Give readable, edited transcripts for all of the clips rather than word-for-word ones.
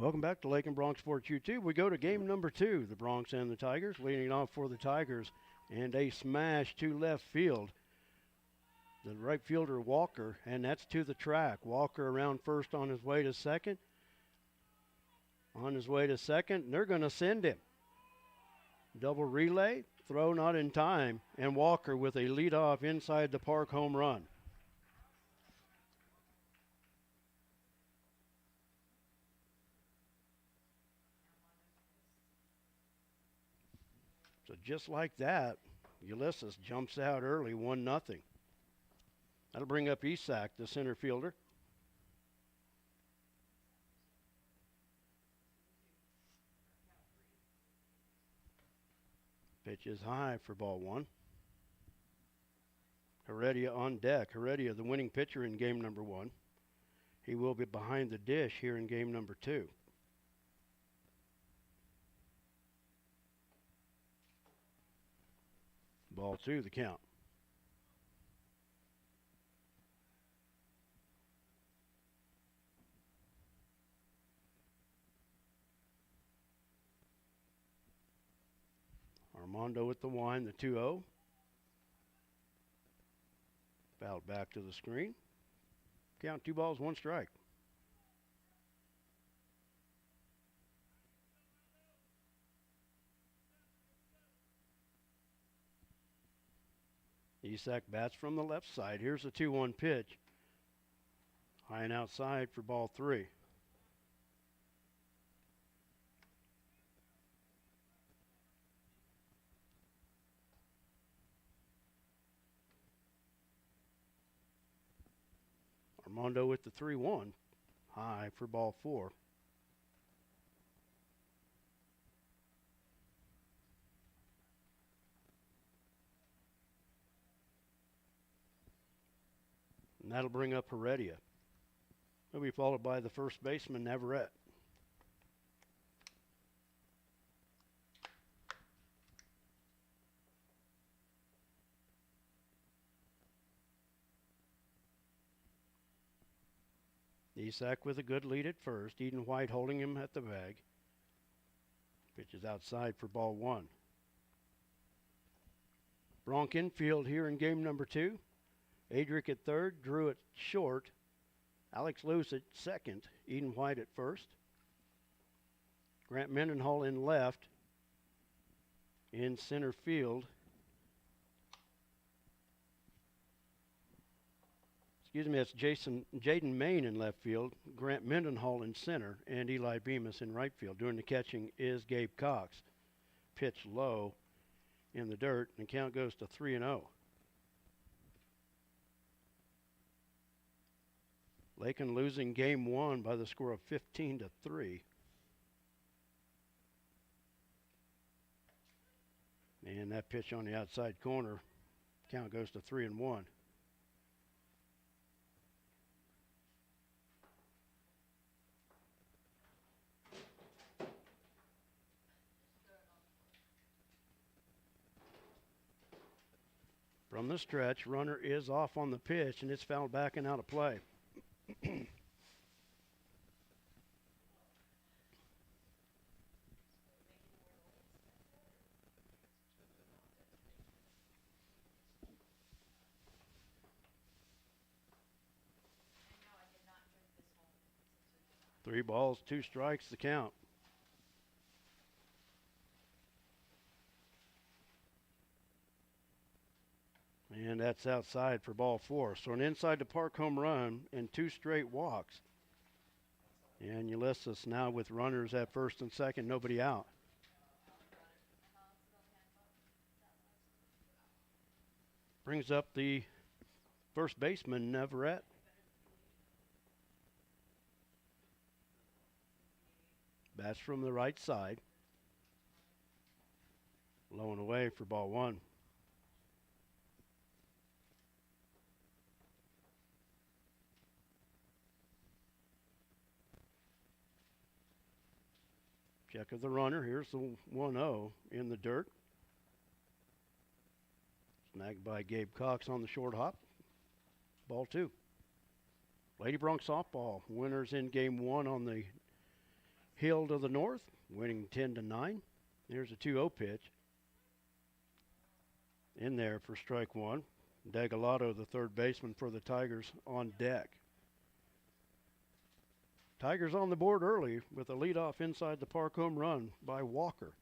Welcome back to Lakin Bronx Sports YouTube. We go to game number 2, the Bronx and the Tigers. Leading off for the Tigers, and a smash to left field. The right fielder Walker, and that's to the track. Walker around first on his way to second. On his way to second, and they're going to send him. Double relay, throw not in time, and Walker with a leadoff inside the park home run. So just like that, Ulysses jumps out early, 1-0. That'll bring up Isak, the center fielder. Pitch is high for ball 1. Heredia on deck. Heredia, the winning pitcher in game number 1. He will be behind the dish here in game number 2. Ball 2, the count. Armando with the wine, the 2-0. Fouled back to the screen. Count 2 balls, 1 strike. Isak bats from the left side. Here's a 2-1 pitch. High and outside for ball 3. Armando with the 3-1. High for ball 4. And that'll bring up Heredia. He'll be followed by the first baseman, Navarrete. Isak with a good lead at first. Eden White holding him at the bag. Pitch is outside for ball 1. Bronx infield here in game number 2. Adric at third, Drew at short, Alex Luce at second, Eden White at first. Grant Mendenhall in left. In center field, that's Jaden Main in left field, Grant Mendenhall in center, and Eli Bemis in right field. Doing the catching is Gabe Cox. Pitch low in the dirt, and the count goes to 3-0. Lakin losing game 1 by the score of 15-3. And that pitch on the outside corner, count goes to 3-1. From the stretch, runner is off on the pitch, and it's fouled back and out of play. 3 balls, 2 strikes, the count. And that's outside for ball 4. So an inside the park home run and 2 straight walks. And Ulysses now with runners at first and second, nobody out. Brings up the first baseman, Navarrete. Bats from the right side. Low and away for ball 1. Check of the runner. Here's the 1-0 in the dirt. Snagged by Gabe Cox on the short hop. Ball 2. Lady Bronx softball winners in game 1 on the Hill to the north, winning 10-9. There's a 2-0 pitch. In there for strike one. Degalato, the third baseman for the Tigers, on deck. Tigers on the board early with a leadoff inside the park home run by Walker.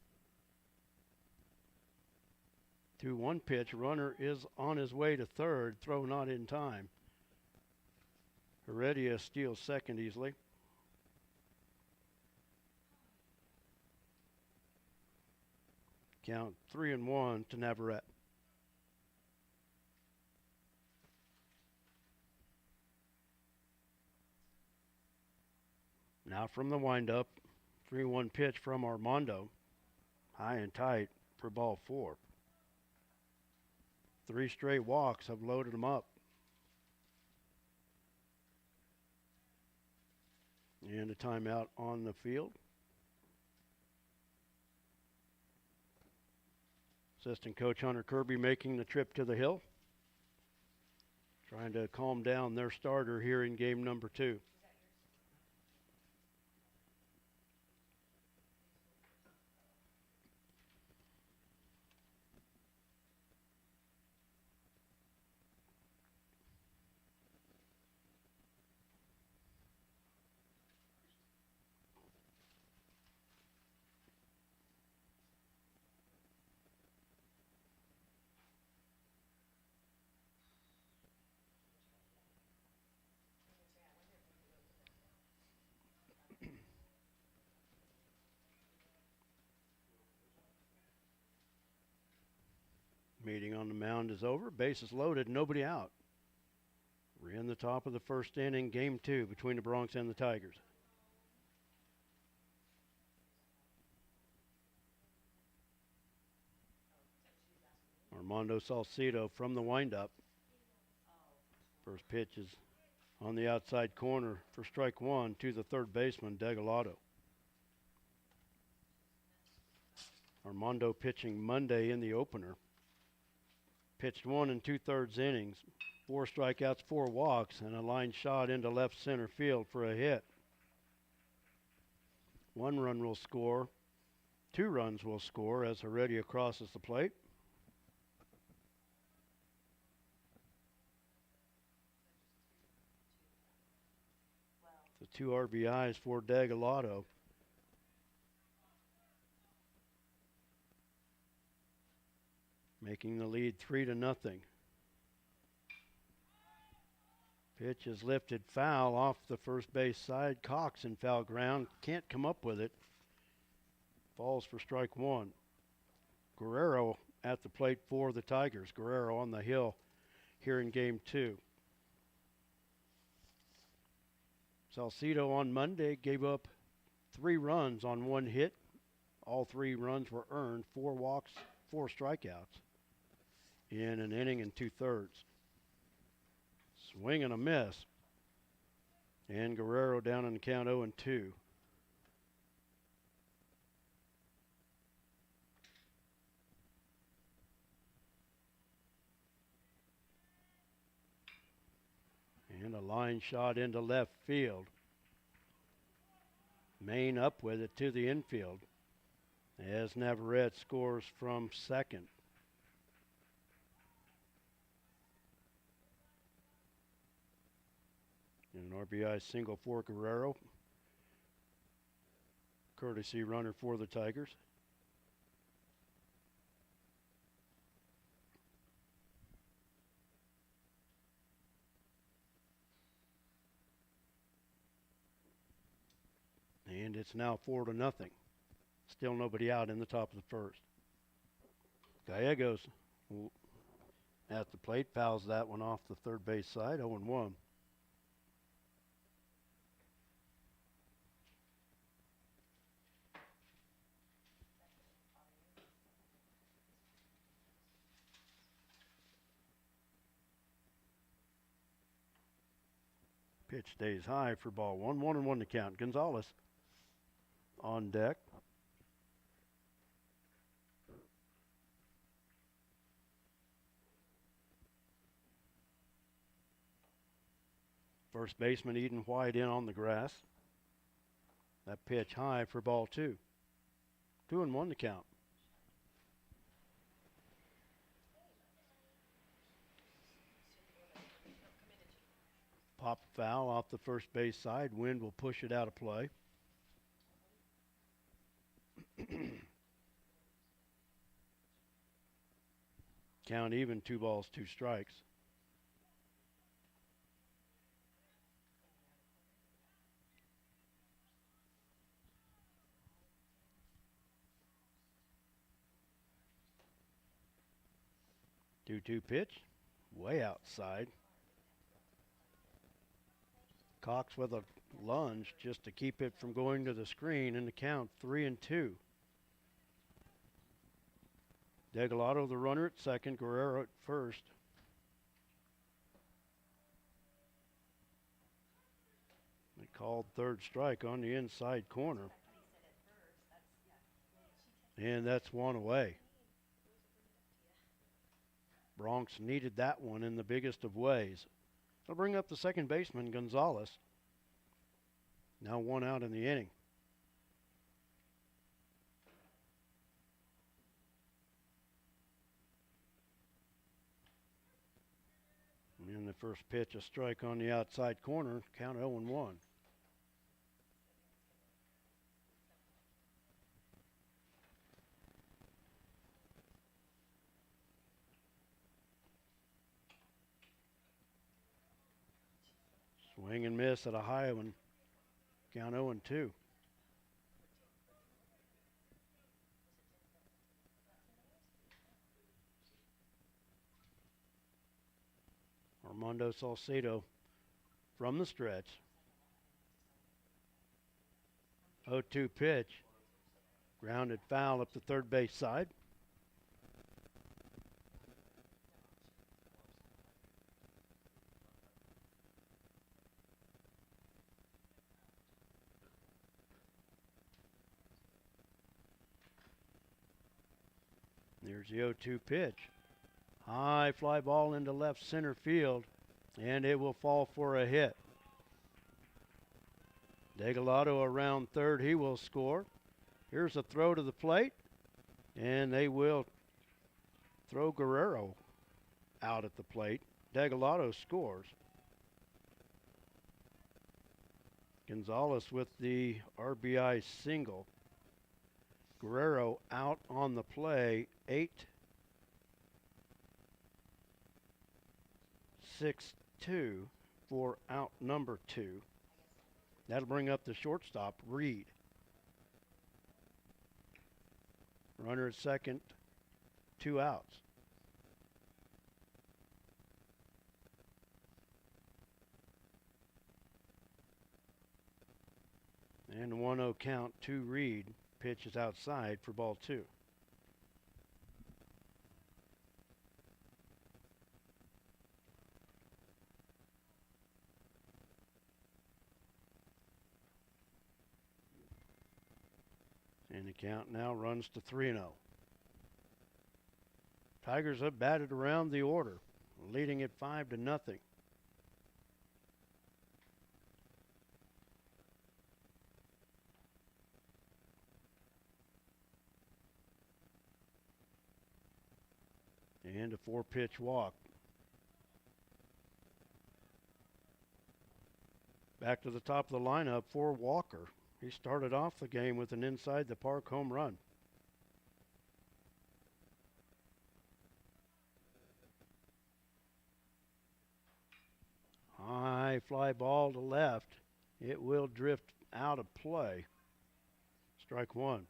2-1 pitch. Runner is on his way to third. Throw not in time. Heredia steals second easily. Count 3-1 to Navarrete. Now from the windup, 3-1 pitch from Armando. High and tight for ball 4. 3 straight walks have loaded him up. And a timeout on the field. Assistant coach Hunter Kirby making the trip to the hill. Trying to calm down their starter here in game number 2. Meeting on the mound is over. Bases loaded, nobody out. We're in the top of the first inning, game 2 between the Bronx and the Tigers. Armando Salcido from the windup. First pitch is on the outside corner for strike 1 to the third baseman, Degalato. Armando pitching Monday in the opener. Pitched 1 2/3 innings, 4 strikeouts, 4 walks, and a line shot into left center field for a hit. 1 run will score. 2 runs will score as Heredia crosses the plate. The 2 RBIs for Degalato. Making the lead 3-0. Pitch is lifted foul off the first base side. Cox in foul ground. Can't come up with it. Falls for strike 1. Guerrero at the plate for the Tigers. Guerrero on the hill here in game 2. Salcido on Monday gave up 3 runs on 1 hit. All 3 runs were earned. 4 walks, 4 strikeouts in an inning and 2/3. Swing and a miss. And Guerrero down in the count 0-2. And a line shot into left field. Main up with it to the infield as Navarrete scores from second. And an RBI single for Guerrero. Courtesy runner for the Tigers. And it's now 4-0. Still nobody out in the top of the first. Gallegos at the plate, fouls that one off the third base side, 0-1. Pitch stays high for ball 1. 1-1 to count. Gonzalez on deck. First baseman Eden White in on the grass. That pitch high for ball 2. 2-1 to count. Pop foul off the first base side. Wind will push it out of play. Count even, 2 balls, 2 strikes. Two pitch, way outside. Cox with a lunge just to keep it from going to the screen, and the count 3-2. Degalado, the runner at second, Guerrero at first. They called third strike on the inside corner. And that's one away. Bronx needed that one in the biggest of ways. They'll bring up the second baseman, Gonzalez. Now 1 out in the inning. And the first pitch, a strike on the outside corner, count 0-1. Swing and miss at a high one, count 0-2. Armando Salcedo from the stretch. 0-2 pitch. Grounded foul up the third base side. There's the 0-2 pitch. High fly ball into left center field, and it will fall for a hit. Degalado around third, he will score. Here's a throw to the plate, and they will throw Guerrero out at the plate. Degalado scores. Gonzalez with the RBI single. Guerrero out on the play, 8-6-2 for out number 2. That'll bring up the shortstop, Reed. Runner at second, 2 outs. And 1-0 count to Reed. Pitch is outside for ball 2. And the count now runs to 3-0. Tigers have batted around the order, leading it 5-0. And a 4-pitch walk. Back to the top of the lineup for Walker. He started off the game with an inside the park home run. High fly ball to left. It will drift out of play. Strike 1.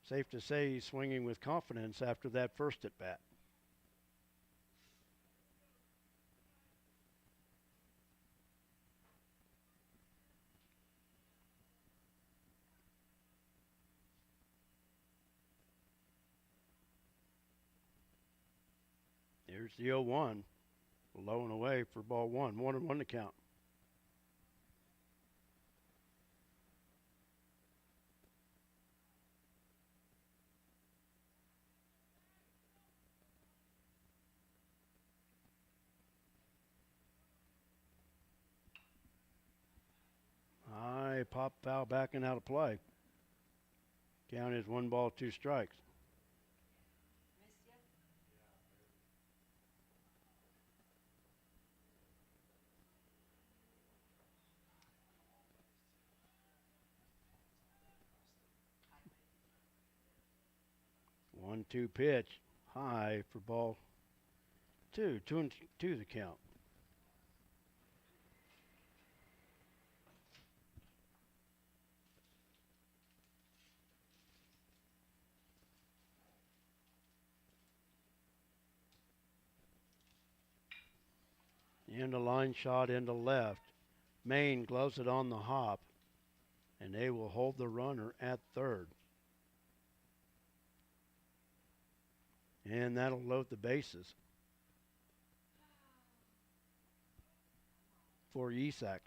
Safe to say he's swinging with confidence after that first at bat. Here's the 0-1. Low and away for ball 1. 1-1 to count. Pop foul back and out of play. Count is 1 ball, 2 strikes. One-two pitch, high for ball 2. 2-2 the count. And a line shot into left. Maine gloves it on the hop, and they will hold the runner at third. And that'll load the bases for Isak.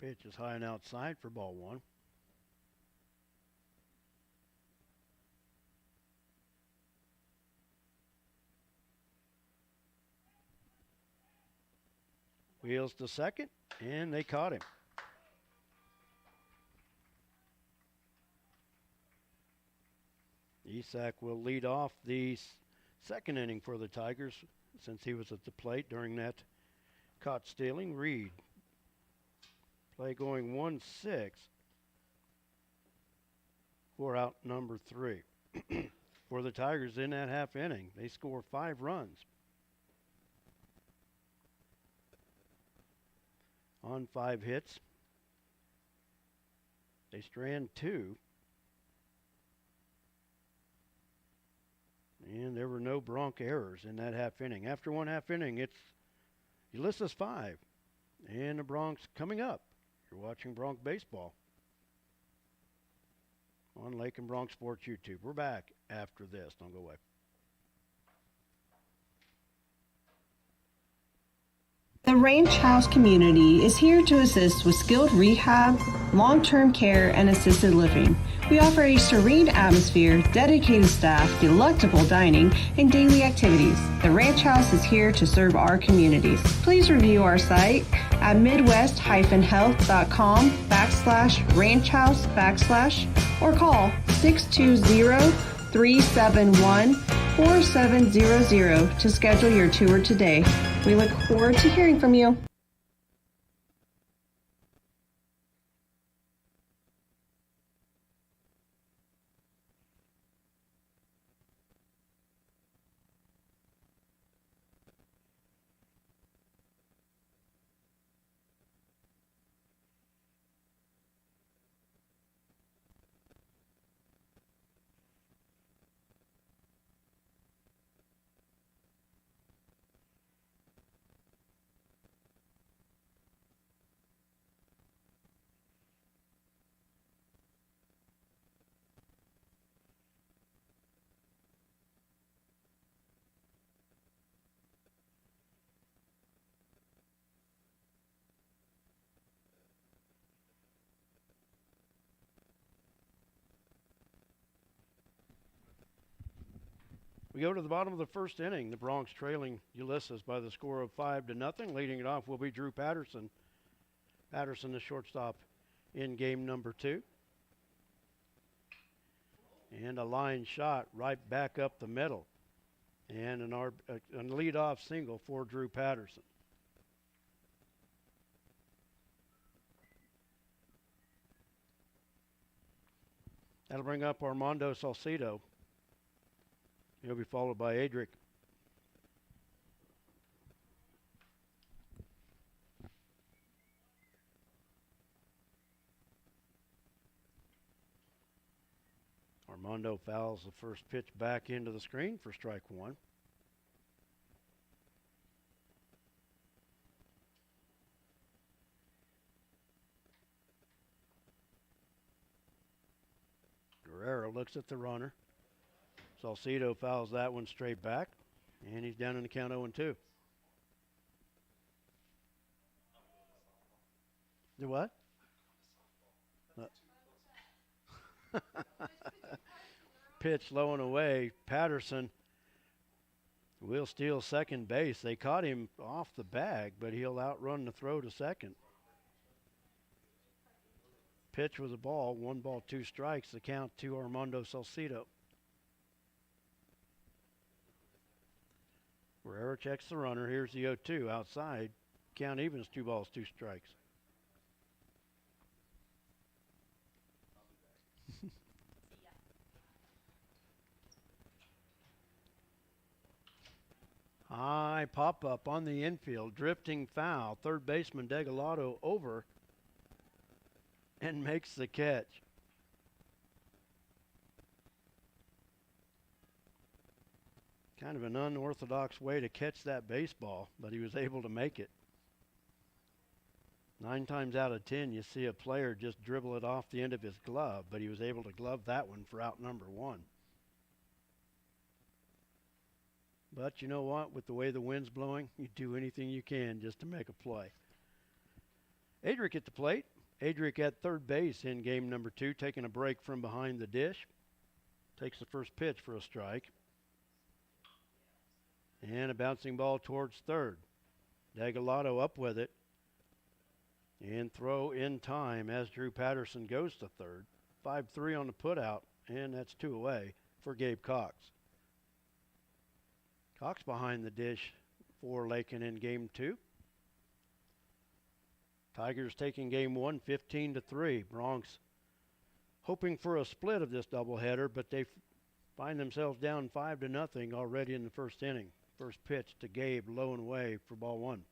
Pitch is high and outside for ball 1. Wheels to second, and they caught him. Isak will lead off the second inning for the Tigers since he was at the plate during that caught stealing. Reed. Play going 1-6 for out number 3. For the Tigers in that half inning, they score 5 runs. On 5 hits, they strand 2. And there were no Bronc errors in that half inning. After one half inning, it's Ulysses 5. And the Broncs coming up. You're watching Bronc Baseball on Lakin Bronc Sports YouTube. We're back after this. Don't go away. The Ranch House community is here to assist with skilled rehab, long-term care, and assisted living. We offer a serene atmosphere, dedicated staff, delectable dining, and daily activities. The Ranch House is here to serve our communities. Please review our site at midwest-health.com/ranchhouse/ or call 620-371-4700 to schedule your tour today. We look forward to hearing from you. We go to the bottom of the first inning. The Broncs trailing Ulysses by the score of 5-0. Leading it off will be Drew Patterson. Patterson, the shortstop in game number 2. And a line shot right back up the middle. And a leadoff single for Drew Patterson. That'll bring up Armando Salcido. He'll be followed by Adric. Armando fouls the first pitch back into the screen for strike 1. Guerrero looks at the runner. Salcido fouls that one straight back, and he's down in the count 0-2. The what? Pitch low and away. Patterson will steal second base. They caught him off the bag, but he'll outrun the throw to second. Pitch was a ball. 1 ball, 2 strikes. The count to Armando Salcido. Guerrero checks the runner. Here's the 0-2 outside. Count evens, 2 balls, 2 strikes. High pop up on the infield, drifting foul. Third baseman Degalado over and makes the catch. Kind of an unorthodox way to catch that baseball, but he was able to make it. 9 times out of 10, you see a player just dribble it off the end of his glove, but he was able to glove that one for out number 1. But you know what? With the way the wind's blowing, you do anything you can just to make a play. Adric at the plate. Adric at third base in game number 2, taking a break from behind the dish. Takes the first pitch for a strike. And a bouncing ball towards third. Degalado up with it. And throw in time as Drew Patterson goes to third. 5-3 on the putout, and that's 2 away for Gabe Cox. Cox behind the dish for Lakin in game 2. Tigers taking game 1, 15-3. Bronx hoping for a split of this doubleheader, but they find themselves down 5-0 already in the first inning. First pitch to Gabe, low and away for ball 1.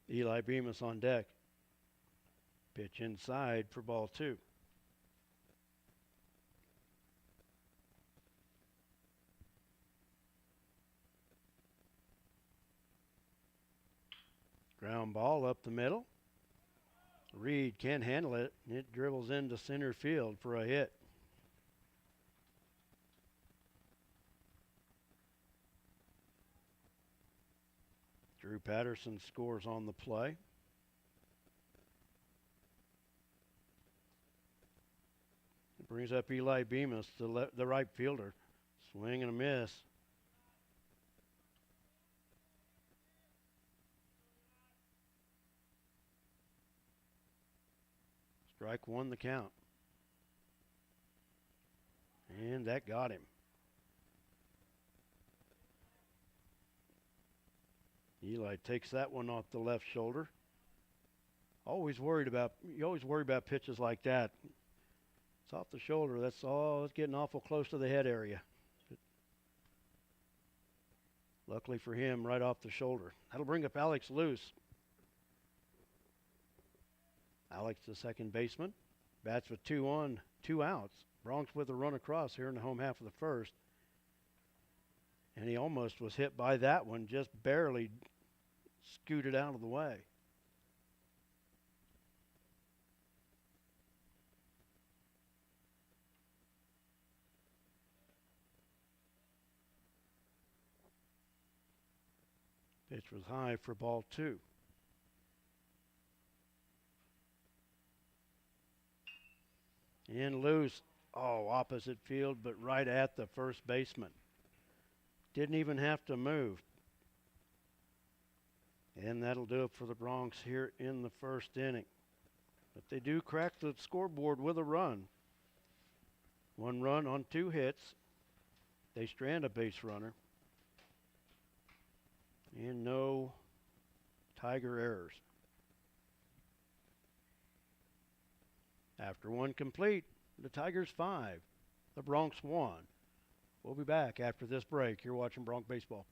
Eli Bemis on deck. Pitch inside for ball 2. Ground ball up the middle. Reed can't handle it. It dribbles into center field for a hit. Drew Patterson scores on the play. It brings up Eli Bemis, the right fielder. Swing and a miss. Strike 1 the count. And that got him. Eli takes that one off the left shoulder. You always worry about pitches like that. It's off the shoulder. That's all. It's getting awful close to the head area. But luckily for him, right off the shoulder. That'll bring up Alex Luce. Alex, the second baseman, bats with 2 on, 2 outs. Bronx with a run across here in the home half of the first. And he almost was hit by that one, just barely scooted out of the way. Pitch was high for ball 2. In loose, opposite field, but right at the first baseman. Didn't even have to move. And that'll do it for the Bronx here in the first inning. But they do crack the scoreboard with a run. 1 run on 2 hits. They strand a base runner. And no Tiger errors. After 1 complete, the Tigers 5, the Bronx 1. We'll be back after this break. You're watching Bronx Baseball.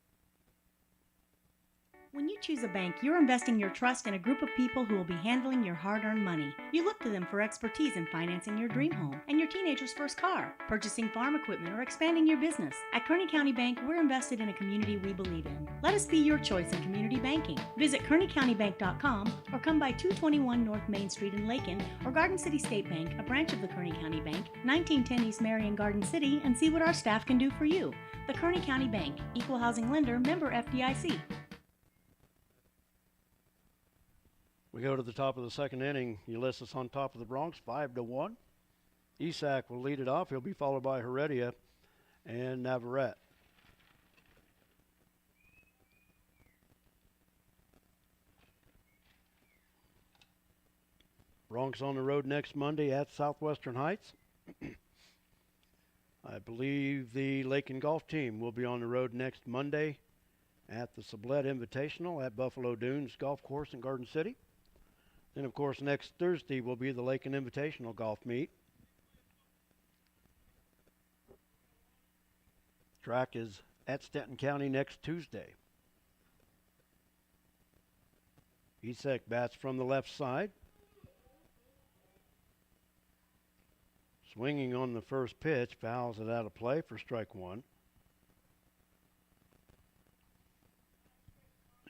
When you choose a bank, you're investing your trust in a group of people who will be handling your hard-earned money. You look to them for expertise in financing your dream home and your teenager's first car, purchasing farm equipment, or expanding your business. At Kearney County Bank, we're invested in a community we believe in. Let us be your choice in community banking. Visit KearneyCountyBank.com or come by 221 North Main Street in Lakin, or Garden City State Bank, a branch of the Kearney County Bank, 1910 East Marion, Garden City, and see what our staff can do for you. The Kearney County Bank, Equal Housing Lender, member FDIC. We go to the top of the second inning. Ulysses on top of the Bronx, 5-1. Isak will lead it off. He'll be followed by Heredia and Navarrete. Bronx on the road next Monday at Southwestern Heights. I believe the Lakin golf team will be on the road next Monday at the Sublette Invitational at Buffalo Dunes Golf Course in Garden City. Then, of course, next Thursday will be the Lakin Invitational golf meet. Track is at Stanton County next Tuesday. Isak bats from the left side. Swinging on the first pitch, fouls it out of play for strike one.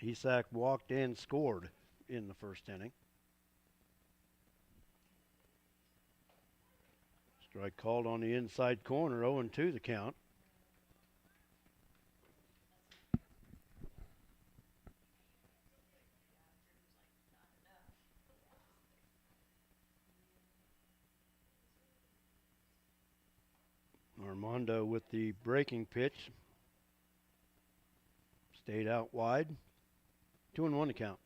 Isak walked and scored in the first inning. Strike called on the inside corner, 0-2 the count. Armando with the breaking pitch. Stayed out wide. 2-1 to count.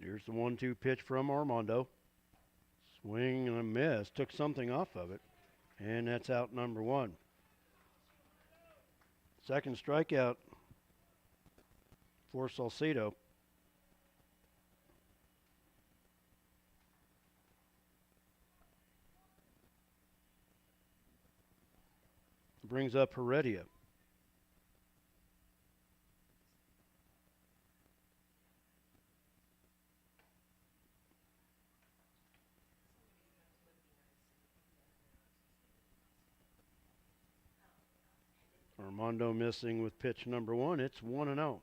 Here's the 1-2 pitch from Armando. Swing and a miss. Took something off of it. And that's out number one. Second strikeout for Salcido. Brings up Heredia. Armando missing with pitch number one. It's 1-0.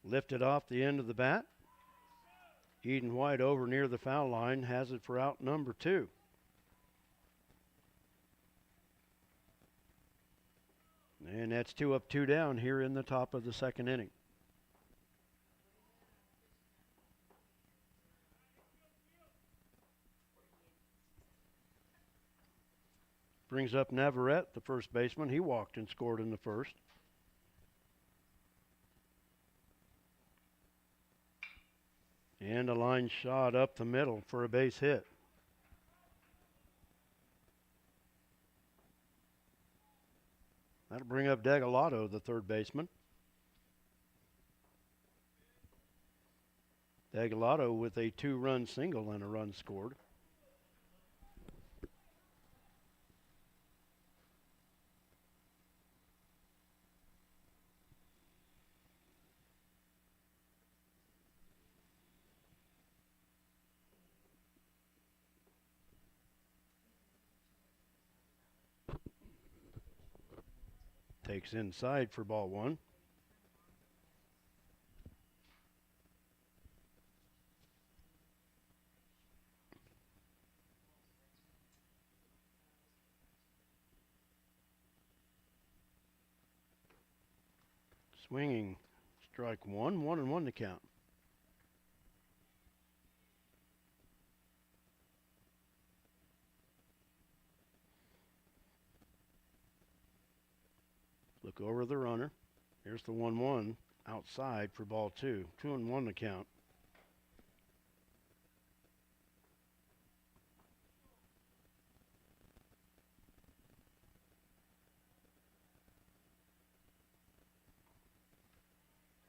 Lifted off the end of the bat. Eden White over near the foul line has it for out number two. And that's 2 up, 2 down here in the top of the second inning. Brings up Navarrete, the first baseman. He walked and scored in the first. And a line shot up the middle for a base hit. That'll bring up Degalado, the third baseman. Degalado with a 2-run single and a run scored. Takes inside for ball one. Swinging, strike one, 1-1 to count. Look over the runner. Here's the 1-1 outside for ball two. 2-1 to count.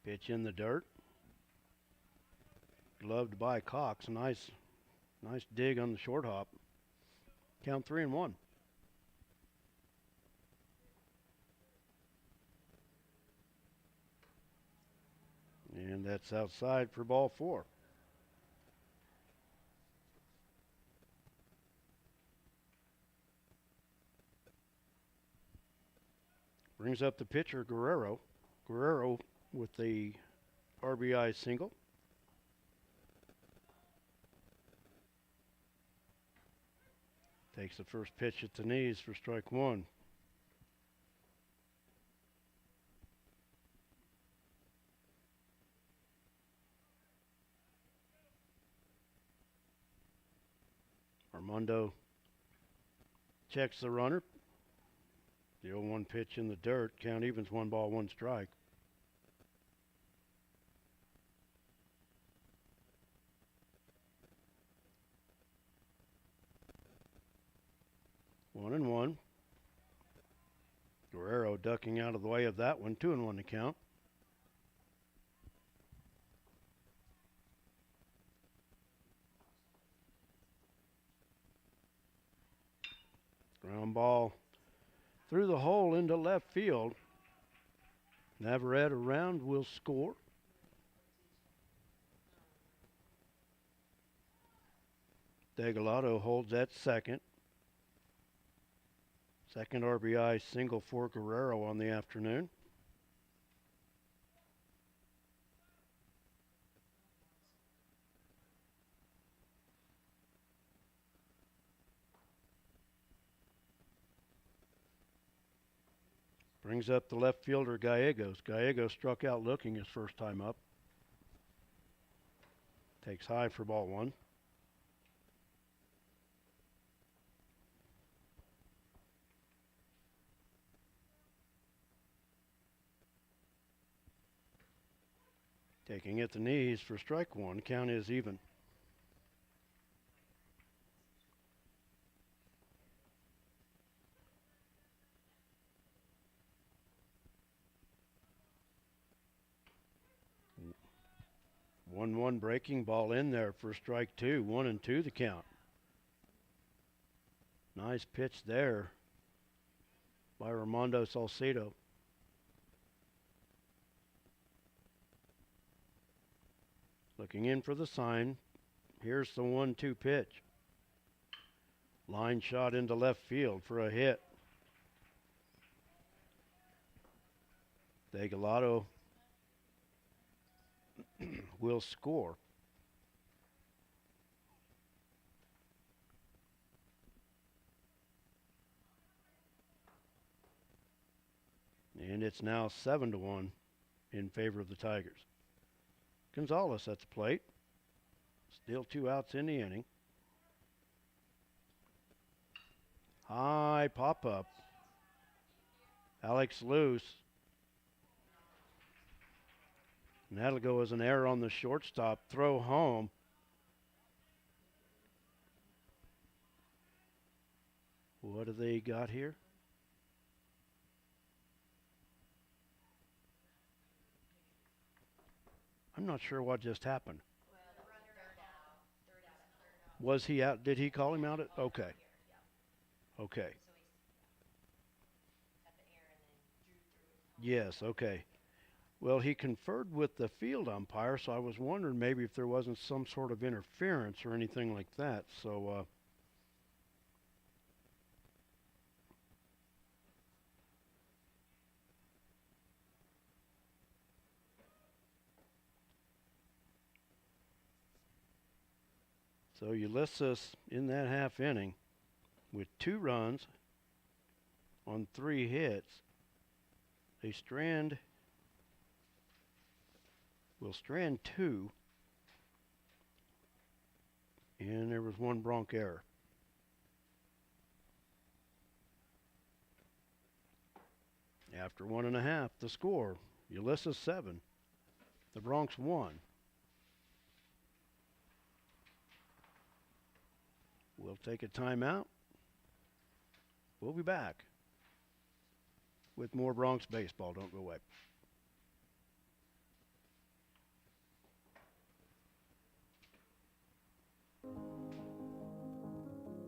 Pitch in the dirt. Gloved by Cox. Nice dig on the short hop. Count 3-1. And that's outside for ball four. Brings up the pitcher, Guerrero. Guerrero with the RBI single. Takes the first pitch at the knees for strike one. Armando checks the runner. The 0-1 pitch in the dirt. Count evens, 1 ball, 1 strike. One and one. Guerrero ducking out of the way of that one. 2-1 to count. Ground ball through the hole into left field. Navarrete around will score. Degalado holds at second. Second RBI single for Guerrero on the afternoon. Brings up the left fielder Gallegos. Gallegos struck out looking his first time up. Takes high for ball one. Taking at the knees for strike one. Count is even. One breaking ball in there for strike two. 1-2 the count. Nice pitch there by Armando Salcedo. Looking in for the sign. Here's the 1-2 pitch. Line shot into left field for a hit. Degalado will score. And it's now 7-1 in favor of the Tigers. Gonzalez at the plate. Still 2 outs in the inning. High pop-up. Alex loose. And that'll go as an error on the shortstop. Throw home. What do they got here? I'm not sure what just happened. Was he out? Did he call him out? Okay. Okay. Yes, okay. Well, he conferred with the field umpire, so I was wondering maybe if there wasn't some sort of interference or anything like that. So, Ulysses in that half inning with 2 runs on 3 hits. Will strand 2, and there was 1 Bronc error. After 1.5, the score: Ulysses 7, the Bronx 1. We'll take a timeout. We'll be back with more Bronx baseball. Don't go away.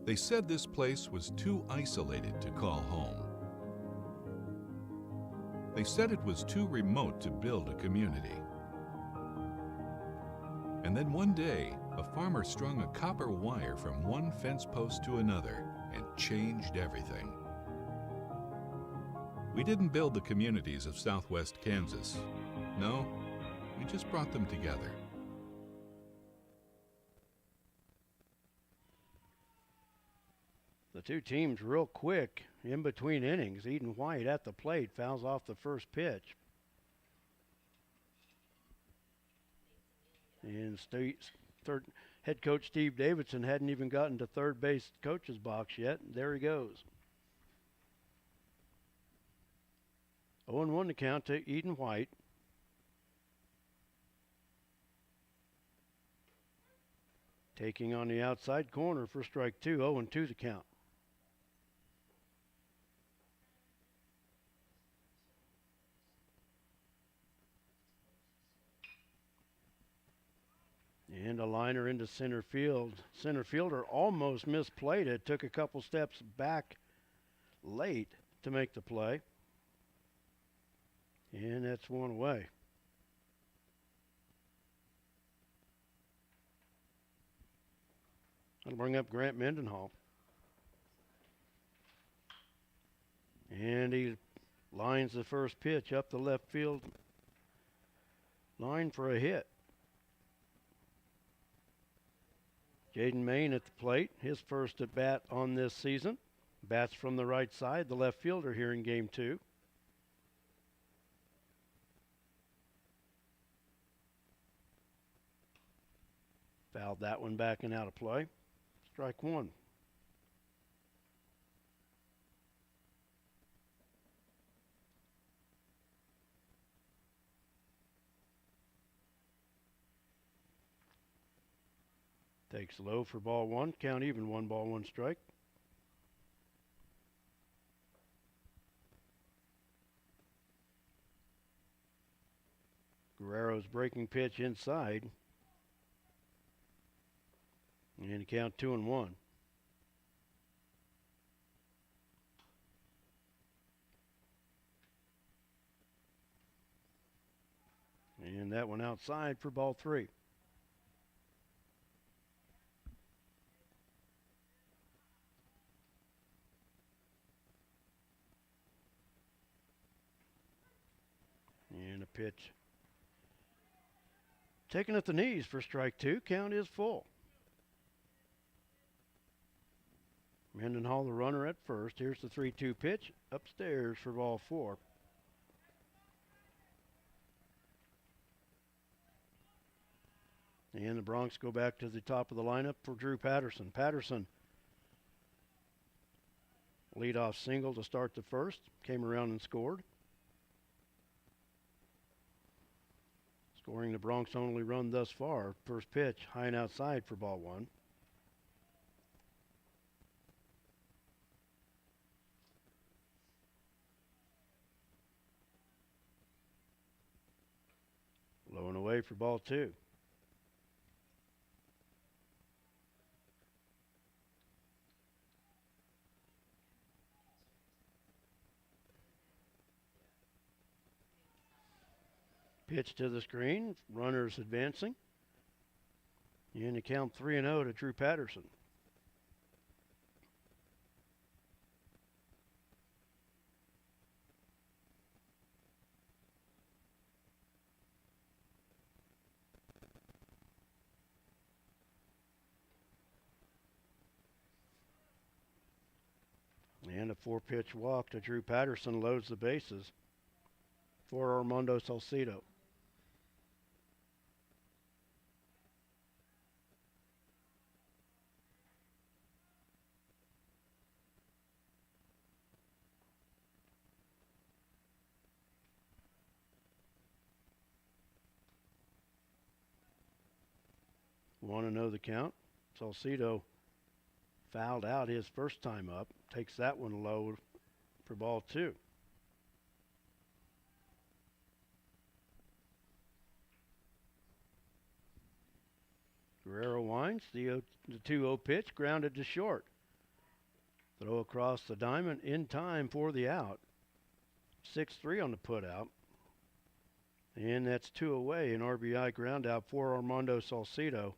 They said this place was too isolated to call home. They said it was too remote to build a community. And then one day, a farmer strung a copper wire from one fence post to another and changed everything. We didn't build the communities of Southwest Kansas. No, we just brought them together. The two teams real quick in between innings. Eden White at the plate fouls off the first pitch. And head coach Steve Davidson hadn't even gotten to third base coach's box yet. There he goes. 0-1 to count to Eden White. Taking on the outside corner for strike two. 0-2 to count. And a liner into center field. Center fielder almost misplayed it. Took a couple steps back late to make the play. And that's one away. That'll bring up Grant Mendenhall. And he lines the first pitch up the left field line for a hit. Jaden Main at the plate, his first at bat on this season. Bats from the right side, the left fielder here in game two. Fouled that one back and out of play. Strike one. Takes low for ball one. Count even, 1 ball, 1 strike. Guerrero's breaking pitch inside. And count 2-1. And that one outside for ball three. And a pitch taken at the knees for strike two. Count is full. Mendenhall, the runner at first. Here's the 3-2 pitch. Upstairs for ball four. And the Bronx go back to the top of the lineup for Drew Patterson. Patterson, leadoff single to start the first. Came around and scored. Scoring the Bronx only run thus far. First pitch, high and outside for ball one. Low and away for ball two. Pitch to the screen, runners advancing. And the count 3-0 to Drew Patterson. And a 4-pitch walk to Drew Patterson loads the bases for Armando Salcido. Want to know the count? Salcido fouled out his first time up. Takes that one low for ball two. Guerrero winds. The 2-0 pitch grounded to short. Throw across the diamond in time for the out. 6-3 on the put out. And that's 2 away. An RBI ground out for Armando Salcido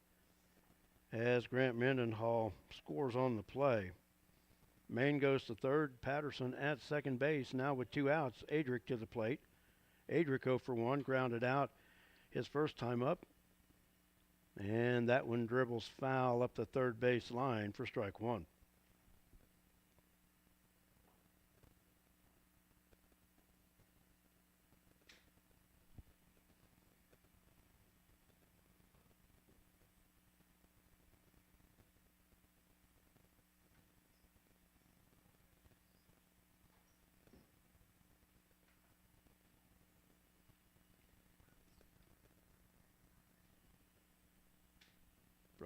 as Grant Mendenhall scores on the play. Main goes to third. Patterson at second base. Now with 2 outs. Adric to the plate. Adric 0 for 1. Grounded out his first time up. And that one dribbles foul up the third base line for strike one.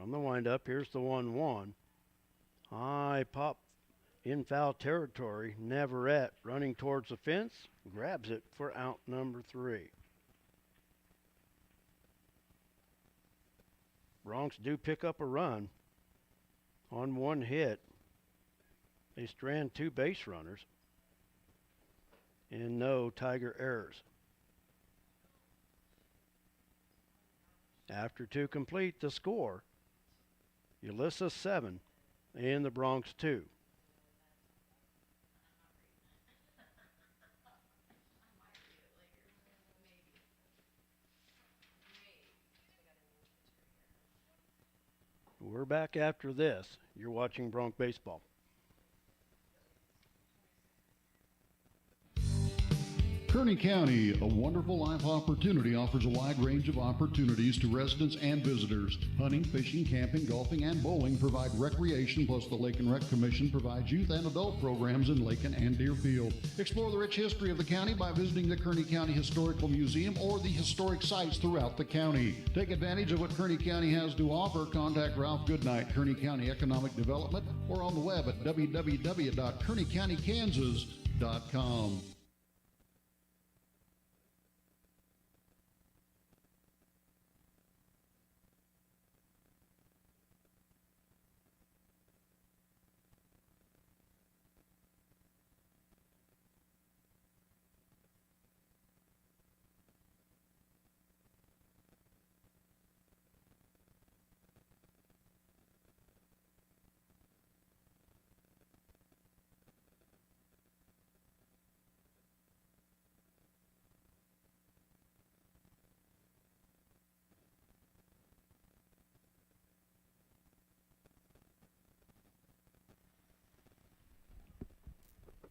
From the windup, here's the 1-1. High pop in foul territory. Navarrete running towards the fence, grabs it for out number 3. Bronx do pick up a run on one hit. They strand 2 base runners and no Tiger errors. After 2 complete, the score, Ulysses 7 and the Bronx 2. We're back after this. You're watching Bronx Baseball. Kearney County, a wonderful life opportunity, offers a wide range of opportunities to residents and visitors. Hunting, fishing, camping, golfing, and bowling provide recreation, plus the Lakin Rec Commission provides youth and adult programs in Lakin and Deerfield. Explore the rich history of the county by visiting the Kearney County Historical Museum or the historic sites throughout the county. Take advantage of what Kearney County has to offer. Contact Ralph Goodnight, Kearney County Economic Development, or on the web at www.kearneycountykansas.com.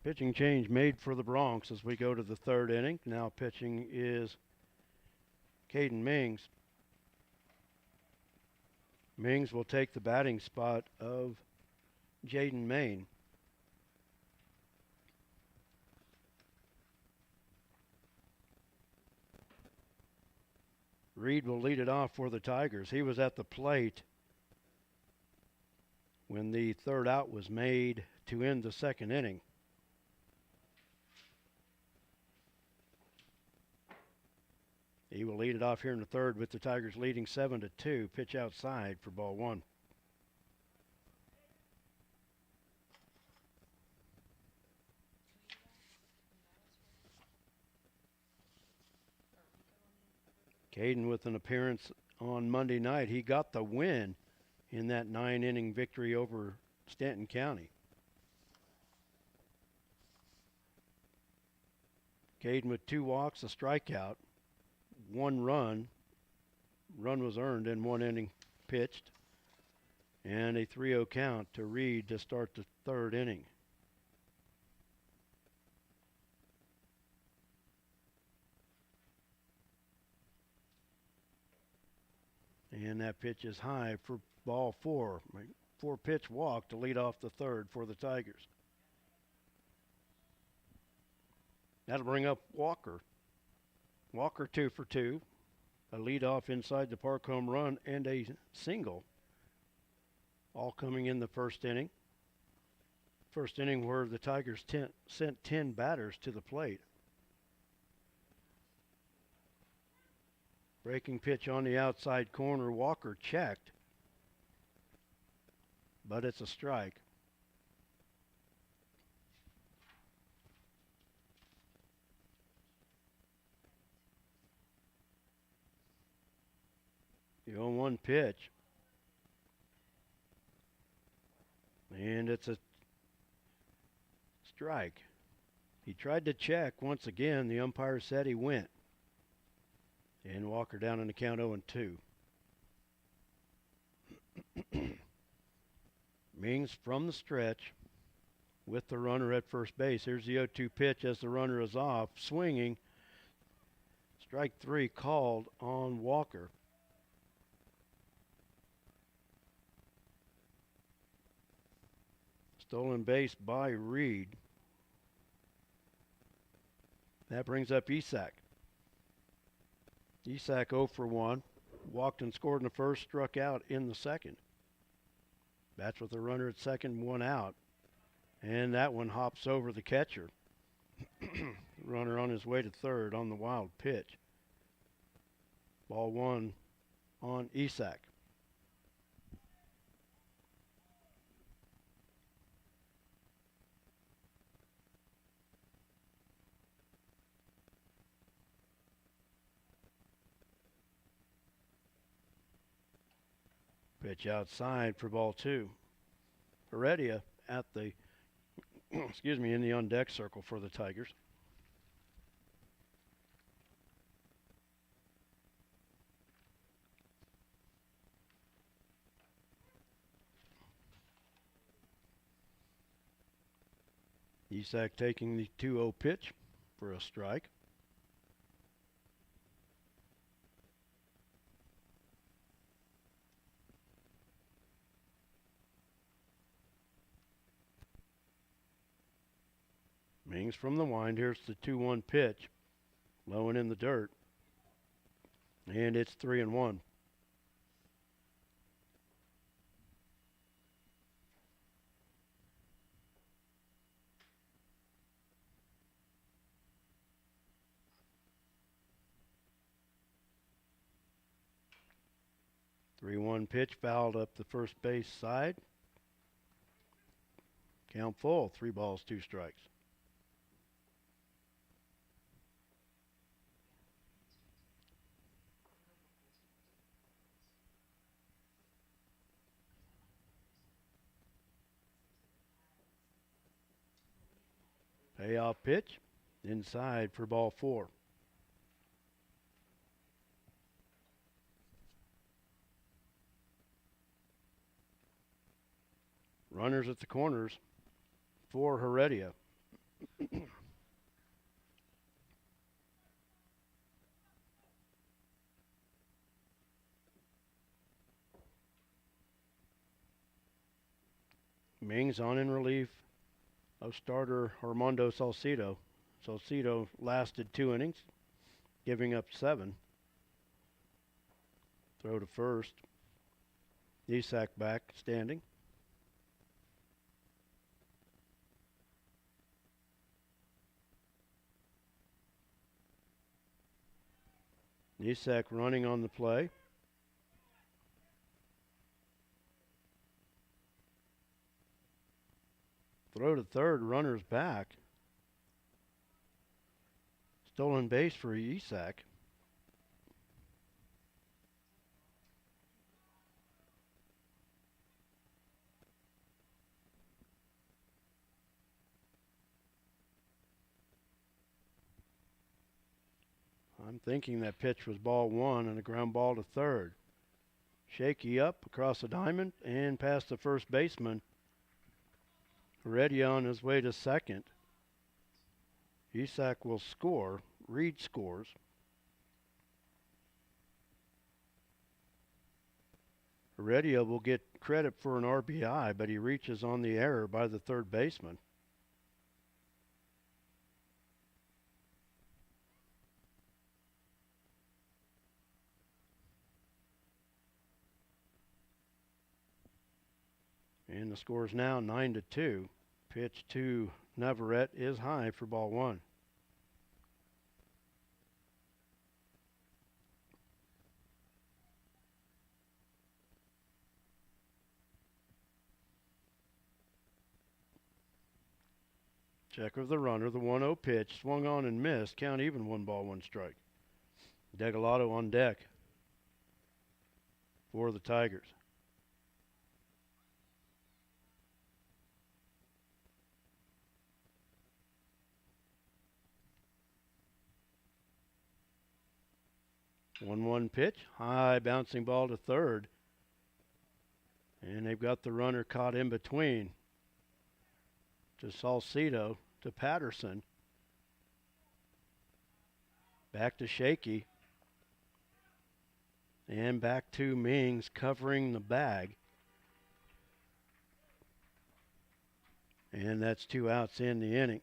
Pitching change made for the Bronx as we go to the 3rd inning. Now pitching is Caden Mings. Mings will take the batting spot of Jaden Main. Reed will lead it off for the Tigers. He was at the plate when the 3rd out was made to end the 2nd inning. He will lead it off here in the 3rd with the Tigers leading 7-2. Pitch outside for ball 1. Caden with an appearance on Monday night. He got the win in that 9-inning victory over Stanton County. Caden with 2 walks, a strikeout. 1 run. Run was earned in 1 inning pitched. And a 3-0 count to Reed to start the 3rd inning. And that pitch is high for ball 4. 4-pitch walk to lead off the 3rd for the Tigers. That'll bring up Walker. Walker 2 for 2, a leadoff inside the park home run and a single, all coming in the 1st inning. 1st inning where the Tigers sent 10 batters to the plate. Breaking pitch on the outside corner. Walker checked, but it's a strike. The 0-1 pitch. And it's a strike. He tried to check once again. The umpire said he went. And Walker down in the count 0-2. Mings from the stretch with the runner at first base. Here's the 0-2 pitch as the runner is off. Swinging. Strike 3 called on Walker. Stolen base by Reed. That brings up Isak. Isak 0 for 1. walked and scored in the first, struck out in the second. Bats with a runner at second, one out. And that one hops over the catcher. Runner on his way to third on the wild pitch. Ball one on Isak. Pitch outside for ball two. Heredia at the, in the on-deck circle for the Tigers. Isak taking the 2-0 pitch for a strike. Mings from the wind. Here's the 2-1 pitch. Low and in the dirt. And it's 3-1. Three-one pitch fouled up the first base side. Count full. 3 balls, 2 strikes. Payoff pitch inside for ball 4. Runners at the corners for Heredia. Mings on in relief of starter Armando Salcido. Salcido lasted 2 innings, giving up 7. Throw to first. Isak back standing. Isak running on the play. Throw to third, runner's back. Stolen base for Isak. I'm thinking that pitch was ball 1 and a ground ball to third. Shaky up across the diamond and past the first baseman. Heredia on his way to second. Isak will score. Reed scores. Heredia will get credit for an RBI, but he reaches on the error by the third baseman. And the score is now 9-2. Pitch to Navarrete is high for ball 1. Check of the runner, the 1-0 pitch, swung on and missed. Count even, 1 ball, 1 strike. Degalado on deck for the Tigers. One pitch, high bouncing ball to third. And they've got the runner caught in between to Salcido, to Patterson. Back to Shaky. And back to Mings covering the bag. And that's 2 outs in the inning.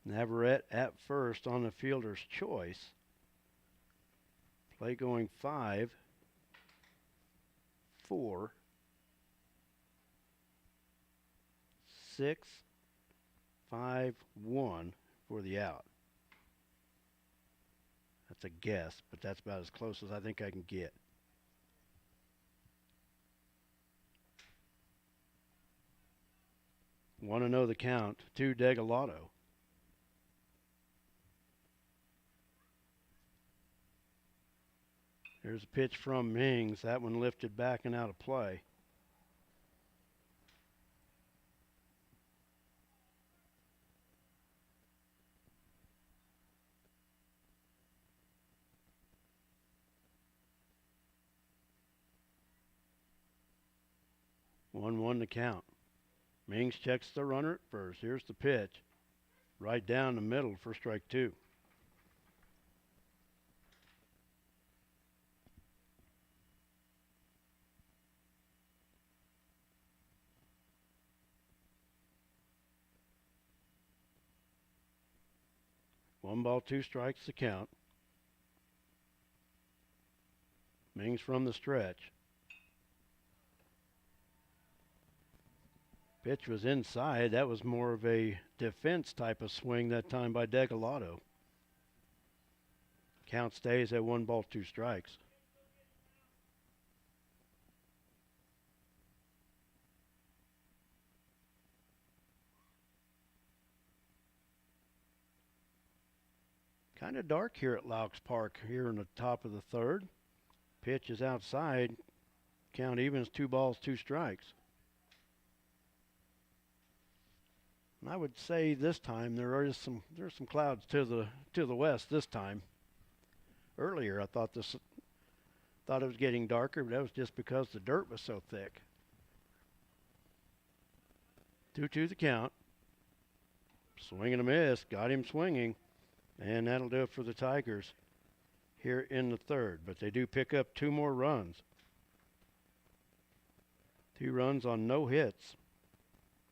Navarrete at first on the fielder's choice. Play going 5, 4, 6, 5, 1 for the out. That's a guess, but that's about as close as I think I can get. Want to know the count to Degalotto. There's a pitch from Mings. That one lifted back and out of play. One to count. Mings checks the runner at first. Here's the pitch. Right down the middle for strike 2. One ball, 2 strikes to count. Mings from the stretch. Pitch was inside. That was more of a defense type of swing that time by Degalotto. Count stays at 1 ball, 2 strikes. Kind of dark here at Laux Park here in the top of the 3rd. Pitch is outside. Count evens, 2 balls, 2 strikes. And I would say this time there's some clouds to the west this time. Earlier I thought it was getting darker, but that was just because the dirt was so thick. 2-2 the count. Swing and a miss. Got him swinging. And that'll do it for the Tigers here in the 3rd. But they do pick up 2 more runs. 2 runs on no hits.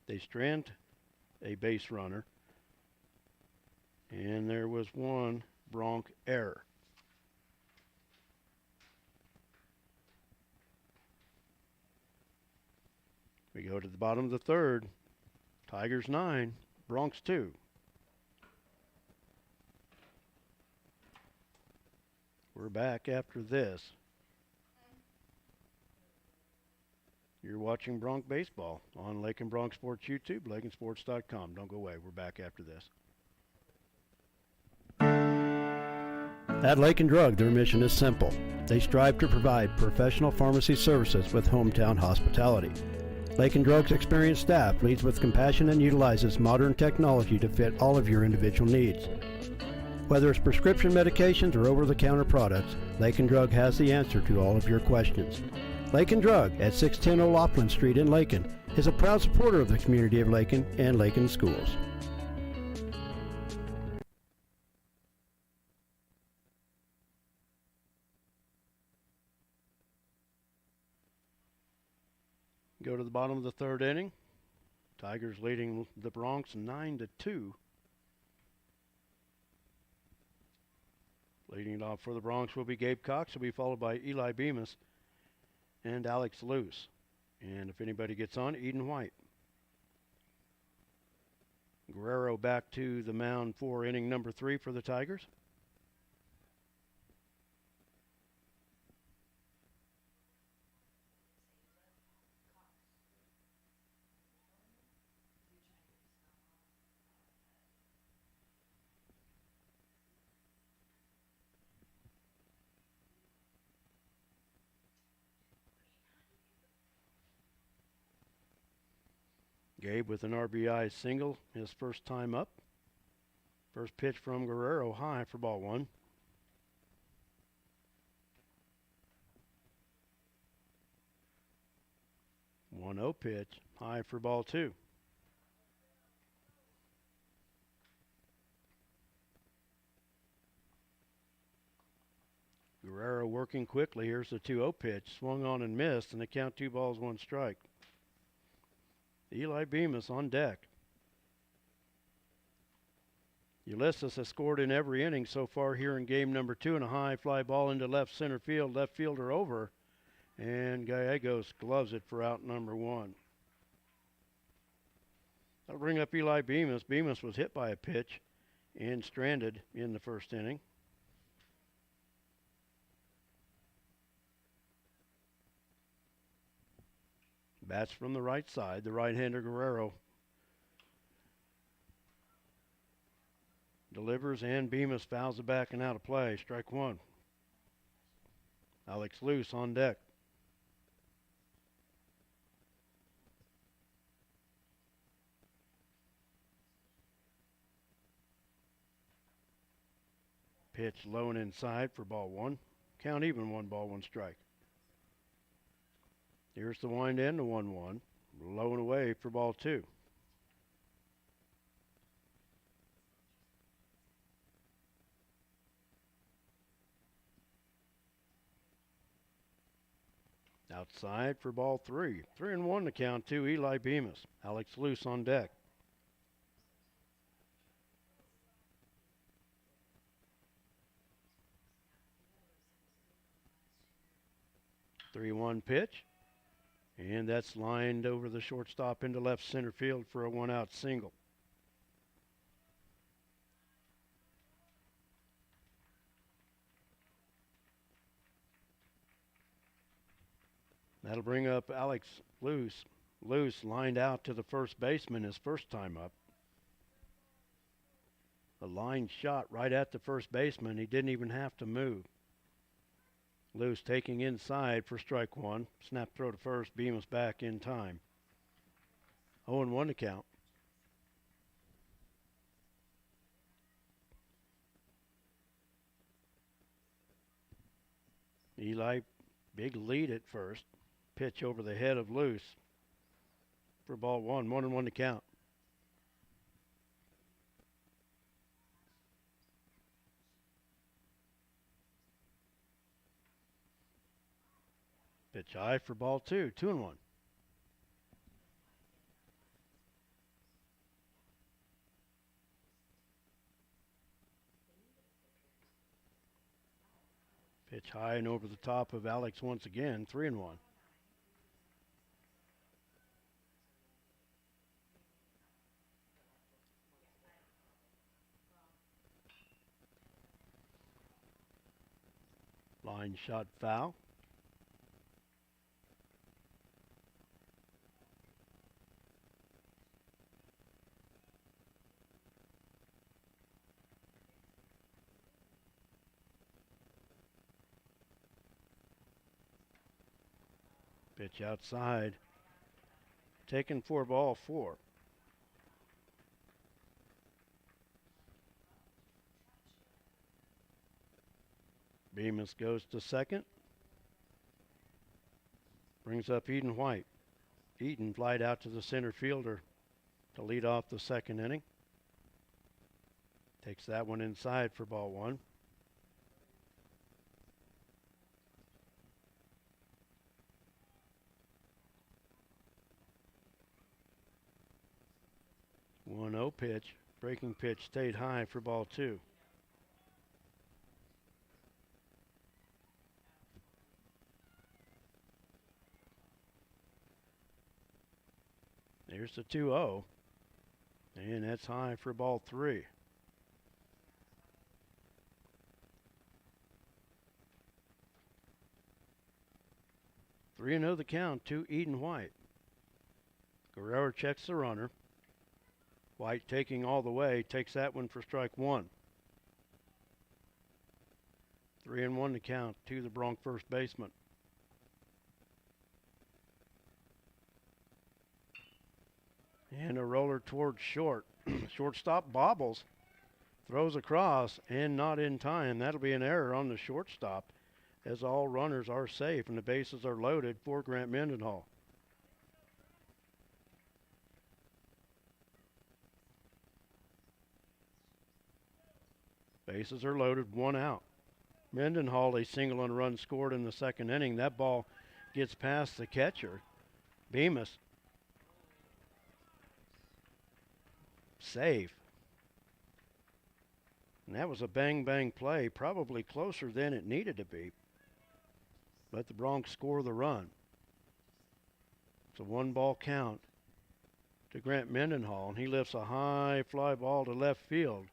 They strand a base runner. And there was 1 Bronc error. We go to the bottom of the 3rd. Tigers 9, Broncs 2. We're back after this. You're watching Bronc Baseball on Lakin Bronc Sports YouTube, LakinSports.com. Don't go away. We're back after this. At Lakin Drug, their mission is simple. They strive to provide professional pharmacy services with hometown hospitality. Lakin Drug's experienced staff leads with compassion and utilizes modern technology to fit all of your individual needs. Whether it's prescription medications or over-the-counter products, Lakin Drug has the answer to all of your questions. Lakin Drug at 610 O'Loughlin Street in Lakin is a proud supporter of the community of Lakin and Lakin schools. Go to the bottom of the 3rd inning. Tigers leading the Broncs 9-2. Leading it off for the Broncs will be Gabe Cox. He'll be followed by Eli Bemis and Alex Luce. And if anybody gets on, Eden White. Guerrero back to the mound for inning number 3 for the Tigers. Gabe with an RBI single, his first time up. First pitch from Guerrero, high for ball 1. One 0 pitch, high for ball 2. Guerrero working quickly. Here's the 2-0 pitch, swung on and missed, and they count 2 balls, 1 strike. Eli Bemis on deck. Ulysses has scored in every inning so far here in game number 2, and a high fly ball into left center field. Left fielder over, and Gallegos gloves it for out number 1. That'll bring up Eli Bemis. Bemis was hit by a pitch and stranded in the first inning. Bats from the right side. The right-hander Guerrero delivers, and Bemis fouls it back and out of play. Strike 1. Alex Luce on deck. Pitch low and inside for ball 1. Count even, 1 ball, 1 strike. Here's the wind in, the 1-1. Low and away for ball 2. Outside for ball 3. 3-1 to count to Eli Bemis. Alex Luce on deck. Three-one pitch, and that's lined over the shortstop into left center field for a 1-out single. That'll bring up Alex Luce. Luce lined out to the first baseman his first time up. A line shot right at the first baseman. He didn't even have to move. Luce taking inside for strike 1. Snap throw to first. Bemis back in time. 0-1 to count. Eli, big lead at first. Pitch over the head of Luce for ball 1. 1-1 to count. Pitch high for ball 2. 2-1. Pitch high and over the top of Alex once again. 3-1. Line shot foul. Pitch outside. Taken for ball 4. Bemis goes to second. Brings up Eden White. Eden flied out to the center fielder to lead off the second inning. Takes that one inside for ball 1. One-0 pitch. Breaking pitch stayed high for ball 2. There's the 2-0. And that's high for ball 3. Three 0 the count to Eden White. Guerrero checks the runner. White taking all the way, takes that one for strike 1. 3-1 to count to the Bronx first baseman. And a roller towards short. Shortstop bobbles, throws across, and not in time. That'll be an error on the shortstop, as all runners are safe and the bases are loaded for Grant Mendenhall. Bases are loaded, 1 out. Mendenhall, a single and run scored in the second inning. That ball gets past the catcher. Bemis. Save. And that was a bang-bang play, probably closer than it needed to be. But the Broncs score the run. It's a one-ball count to Grant Mendenhall, and he lifts a high fly ball to left field.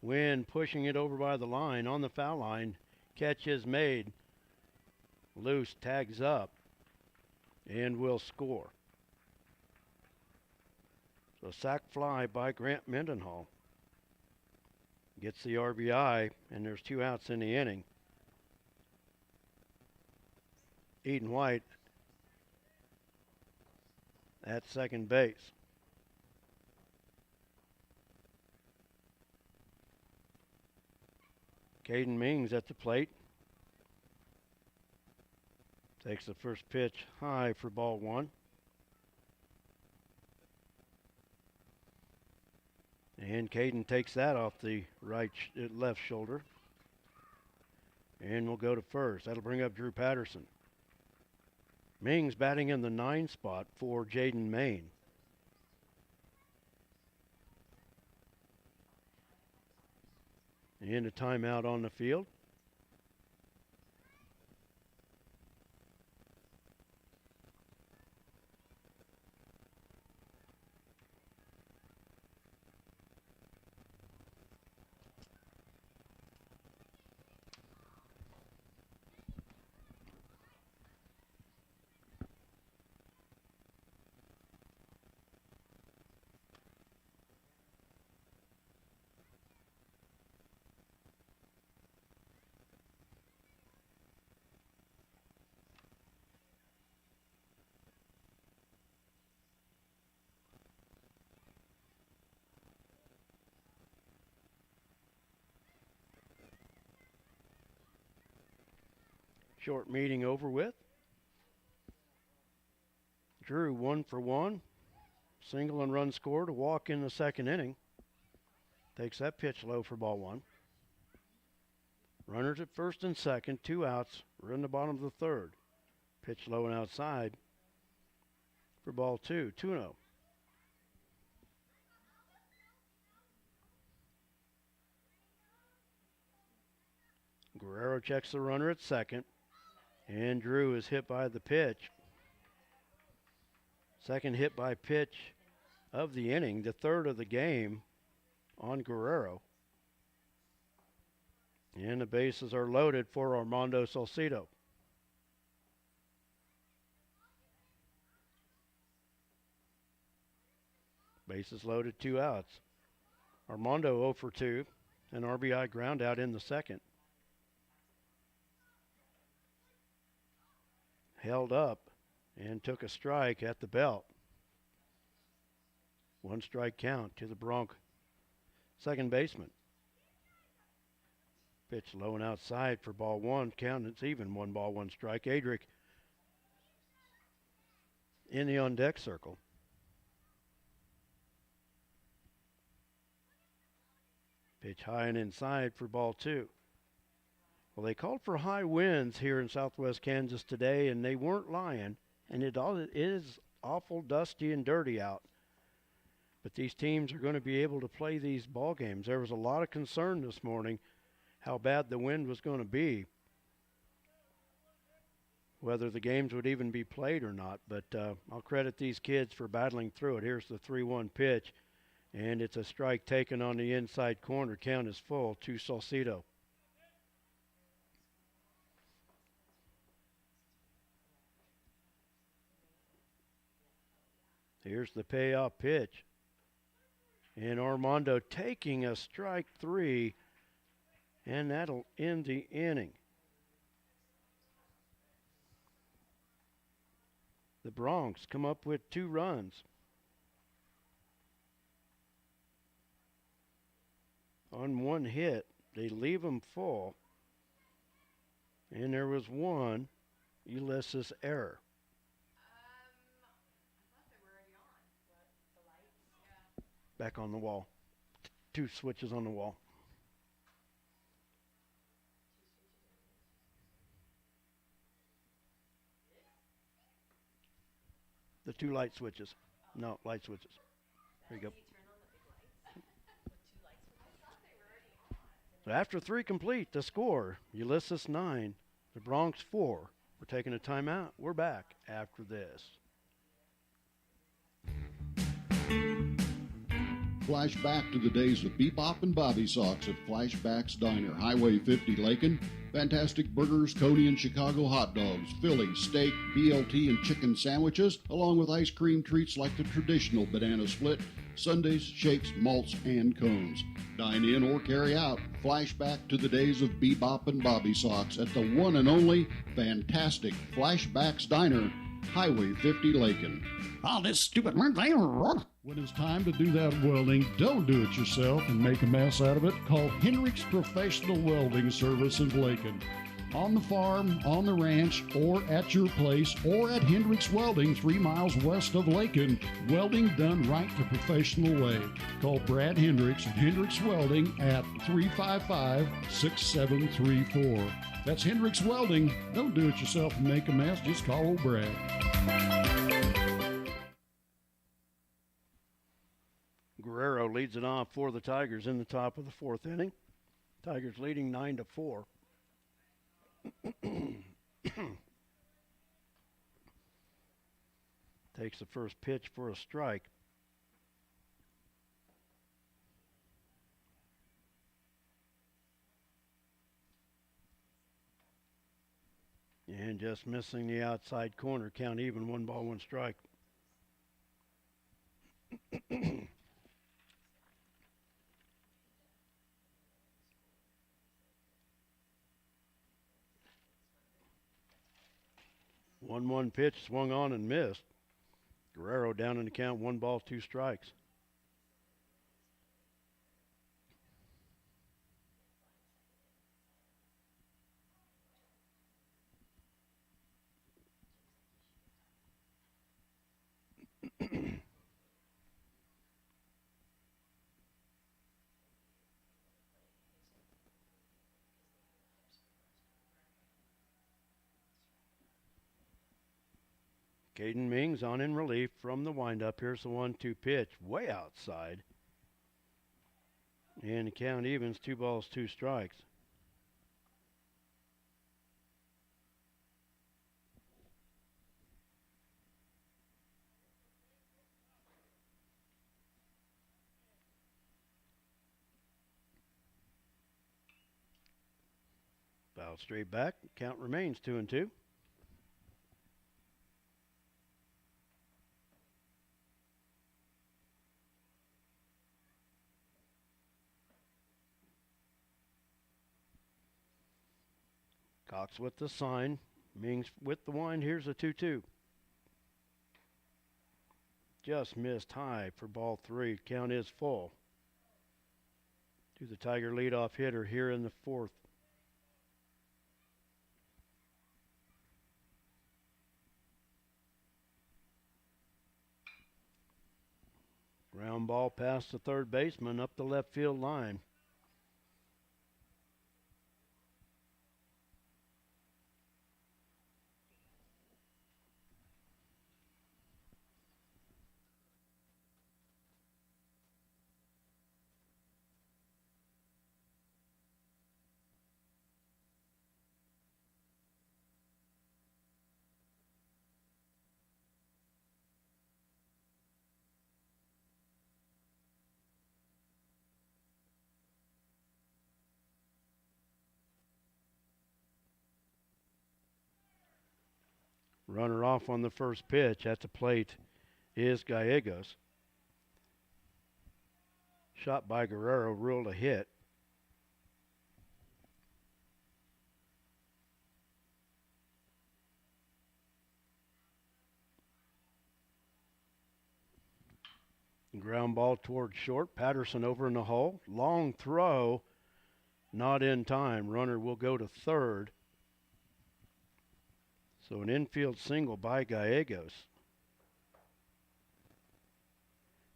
Wynn pushing it over by the line, on the foul line. Catch is made. Loose tags up and will score. So sac fly by Grant Mendenhall. Gets the RBI, and there's 2 outs in the inning. Eden White at second base. Caden Mings at the plate. Takes the first pitch high for ball 1. And Caden takes that off the left shoulder. And we'll go to first. That'll bring up Drew Patterson. Mings batting in the 9 spot for Jaden Main. And a timeout on the field. Short meeting over with. Drew 1 for 1. Single and run scored. A walk in the second inning. Takes that pitch low for ball 1. Runners at first and second. 2 outs. We're in the bottom of the third. Pitch low and outside for ball 2. 2-0. Guerrero checks the runner at second. And Drew is hit by the pitch. Second hit by pitch of the inning, the third of the game on Guerrero. And the bases are loaded for Armando Salcido. Bases loaded, 2 outs. Armando 0 for 2, an RBI ground out in the second. Held up and took a strike at the belt. 1 strike count to the Bronc second baseman. Pitch low and outside for ball 1. Count, it's even. 1 ball, 1 strike. Adric in the on deck circle. Pitch high and inside for ball 2. Well, they called for high winds here in southwest Kansas today, and they weren't lying. And it is awful dusty and dirty out. But these teams are going to be able to play these ball games. There was a lot of concern this morning how bad the wind was going to be, whether the games would even be played or not. But I'll credit these kids for battling through it. Here's the 3-1 pitch, and it's a strike taken on the inside corner. Count is full to Salcido. Here's the payoff pitch. And Armando taking a strike 3, and that'll end the inning. The Broncs come up with 2 runs. On 1 hit, they leave them full. And there was 1 Ulysses error. Back on the wall. 2 switches on the wall. The 2 light switches. No, light switches. There you go. So after 3 complete, the score, Ulysses 9, the Bronx 4. We're taking a timeout. We're back after this. Flashback to the days of Bebop and Bobby Sox at Flashback's Diner, Highway 50, Lakin. Fantastic burgers, Coney and Chicago hot dogs, Philly, steak, BLT, and chicken sandwiches, along with ice cream treats like the traditional banana split, sundaes, shakes, malts, and cones. Dine in or carry out. Flashback to the days of Bebop and Bobby Sox at the one and only fantastic Flashback's Diner, Highway 50, Lakin. All this stupid work. When it's time to do that welding, don't do it yourself and make a mess out of it. Call Hendrick's Professional Welding Service in Lakin. On the farm, on the ranch, or at your place, or at Hendrick's Welding 3 miles west of Lakin. Welding done right the professional way. Call Brad Hendricks at Hendrick's Welding at 355-6734. That's Hendrick's Welding. Don't do it yourself and make a mess. Just call old Brad. Guerrero leads it off for the Tigers in the top of the 4th inning. Tigers leading 9-4. Takes the first pitch for a strike. And just missing the outside corner. Count even, 1 ball, 1 strike. 1-1 pitch swung on and missed. Guerrero down in the count, 1 ball, 2 strikes. Caden Mings on in relief from the windup. Here's the 1-2 pitch, way outside. And the count evens, 2 balls, 2 strikes. Foul straight back. Count remains 2-2. Cox with the sign. Mings with the wind. Here's a 2-2. Just missed high for ball 3. Count is full. To the Tiger leadoff hitter here in the 4th. Ground ball past the third baseman up the left field line. Runner off on the first pitch at the plate is Gallegos. Shot by Guerrero, ruled a hit. Ground ball toward short. Patterson over in the hole. Long throw, not in time. Runner will go to third. So an infield single by Gallegos.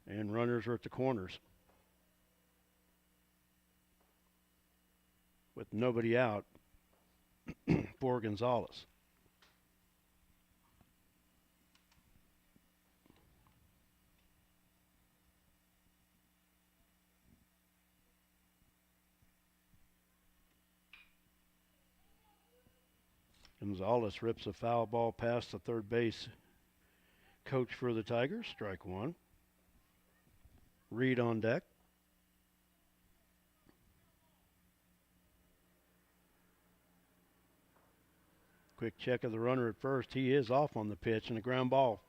And runners are at the corners. With nobody out for Gonzalez. Gonzalez rips a foul ball past the third base coach for the Tigers. Strike one. Reed on deck. Quick check of the runner at first. He is off on the pitch, and the ground ball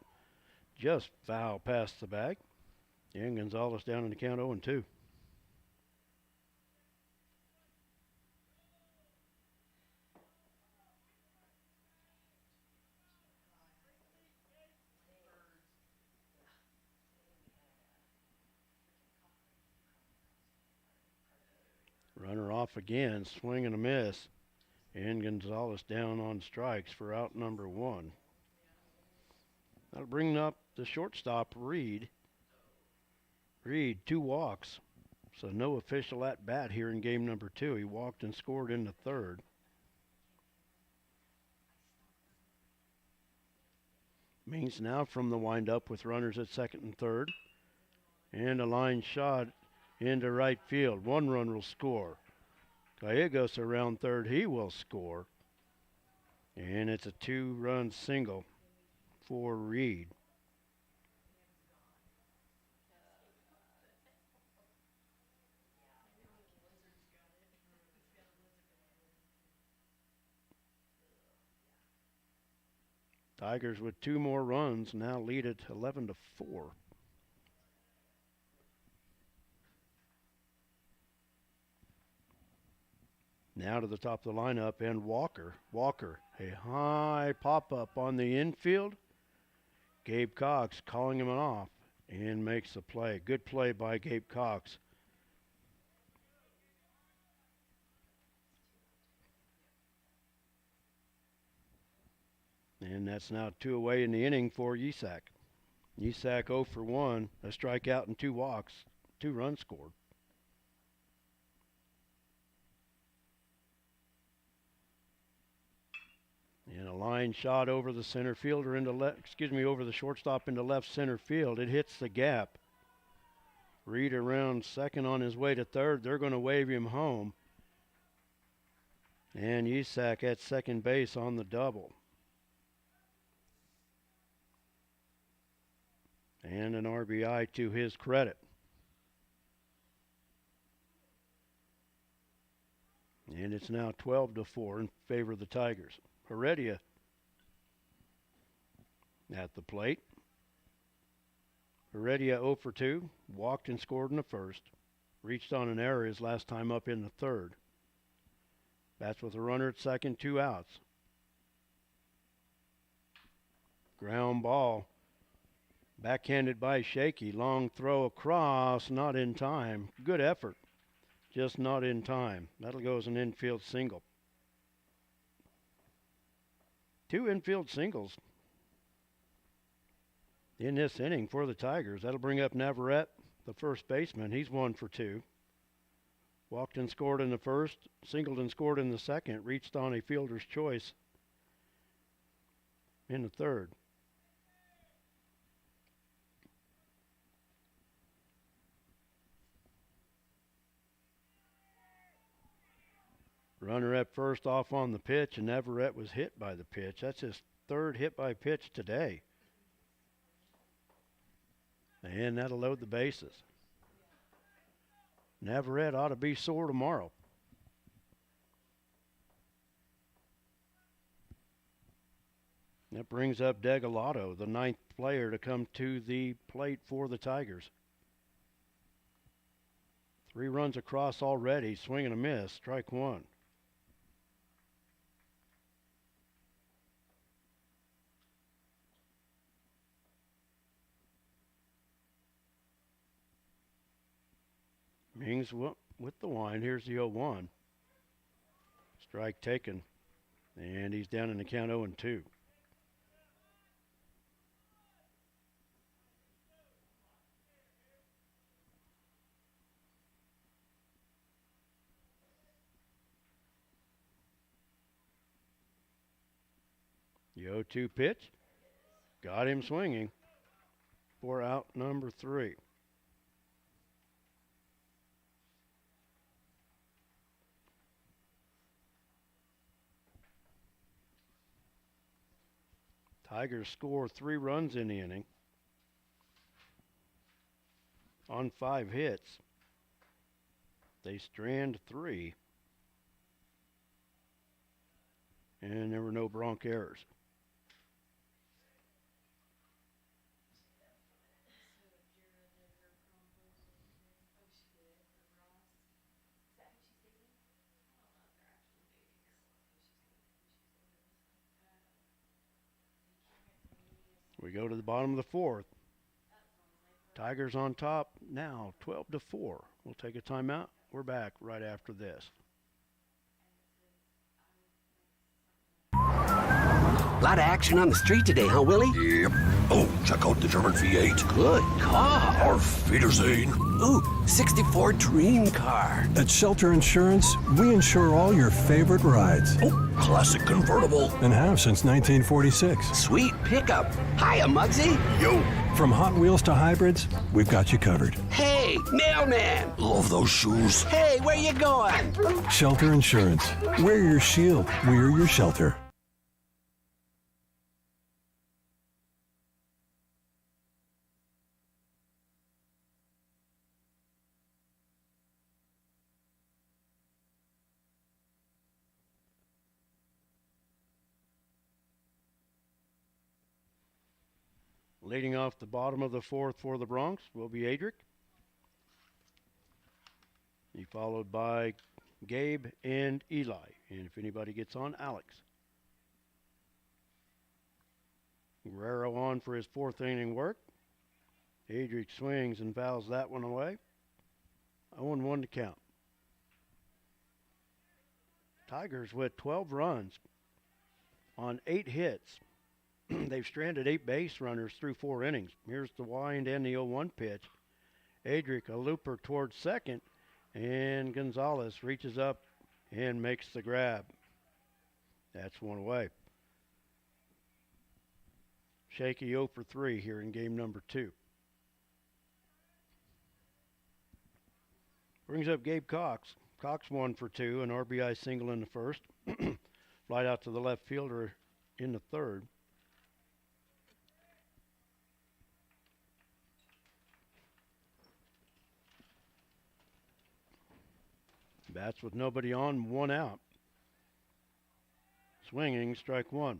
just foul past the bag. And Gonzalez down in the count 0-2. Runner off again, swing and a miss. And Gonzalez down on strikes for out number one. That'll bring up the shortstop, Reed. Reed, 2 walks. So no official at bat here in game number 2. He walked and scored in the third. Means now from the windup with runners at second and third. And a line shot into right field. 1 run will score. Gallegos around third. He will score. And it's a 2-run single for Reed. Tigers with 2 more runs now lead it 11-4. Now to the top of the lineup, and Walker. Walker, a high pop-up on the infield. Gabe Cox calling him off and makes the play. Good play by Gabe Cox. And that's now 2 away in the inning for Yisak. Yisak 0 for 1, a strikeout and 2 walks, 2 runs scored. And a line shot over the center fielder into over the shortstop into left center field. It hits the gap. Reed around second on his way to third. They're going to wave him home. And Yisak at second base on the double. And an RBI to his credit. And it's now 12-4 in favor of the Tigers. Heredia at the plate. Heredia 0 for 2, walked and scored in the first. Reached on an error his last time up in the third. Bats with a runner at second, 2 outs. Ground ball. Backhanded by Shaky. Long throw across, not in time. Good effort, just not in time. That'll go as an infield single. 2 infield singles in this inning for the Tigers. That'll bring up Navarrete, the first baseman. He's 1 for 2. Walked and scored in the first, singled and scored in the second, reached on a fielder's choice in the third. Runner at first off on the pitch, and Navarrete was hit by the pitch. That's his 3rd hit by pitch today. And that'll load the bases. Navarrete ought to be sore tomorrow. That brings up Degalado, the 9th player to come to the plate for the Tigers. 3 runs across already, swing and a miss, strike 1. Mings with the line. Here's the 0-1. Strike taken. And he's down in the count 0-2. The 0-2 pitch. Got him swinging for out number 3. Tigers score 3 runs in the inning on 5 hits. They strand 3, and there were no Bronc errors. We go to the bottom of the 4th. Tigers on top now, 12-4. We'll take a timeout. We're back right after this. Lot of action on the street today, huh, Willie? Yep. Oh, check out the German V8. Good car. Auf Wiedersehen. Ooh, 64 dream car. At Shelter Insurance, we insure all your favorite rides. Oh, classic convertible. And have since 1946. Sweet pickup. Hiya, Muggsy. Yo. From Hot Wheels to hybrids, we've got you covered. Hey, mailman. Love those shoes. Hey, where you going? Shelter Insurance. We're your shield. We're your shelter. Leading off the bottom of the 4th for the Bronx will be Adric. He followed by Gabe and Eli. And if anybody gets on, Alex. Guerrero on for his 4th inning work. Adric swings and fouls that one away. 0-1 to count. Tigers with 12 runs on 8 hits. They've stranded 8 base runners through 4 innings. Here's the wind and the 0-1 pitch. Adric, a looper towards second, and Gonzalez reaches up and makes the grab. That's one away. Shaky 0 for 3 here in game number 2. Brings up Gabe Cox. Cox 1 for 2, an RBI single in the 1st. Flight out to the left fielder in the 3rd. Bats with nobody on, 1 out. Swinging, strike 1.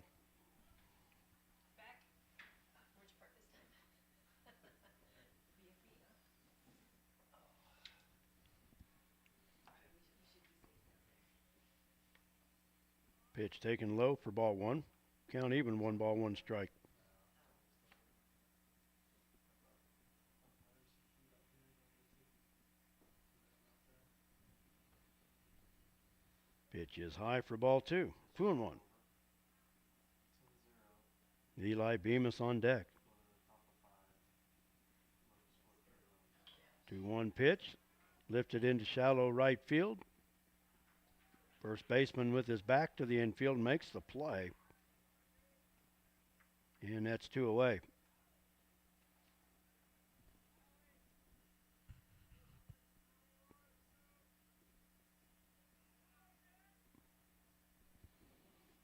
Pitch taken low for ball 1. Count even, 1 ball, 1 strike. Pitch is high for ball 2. 2-1. Eli Bemis on deck. 2-1 pitch. Lifted into shallow right field. First baseman with his back to the infield makes the play. And that's 2 away.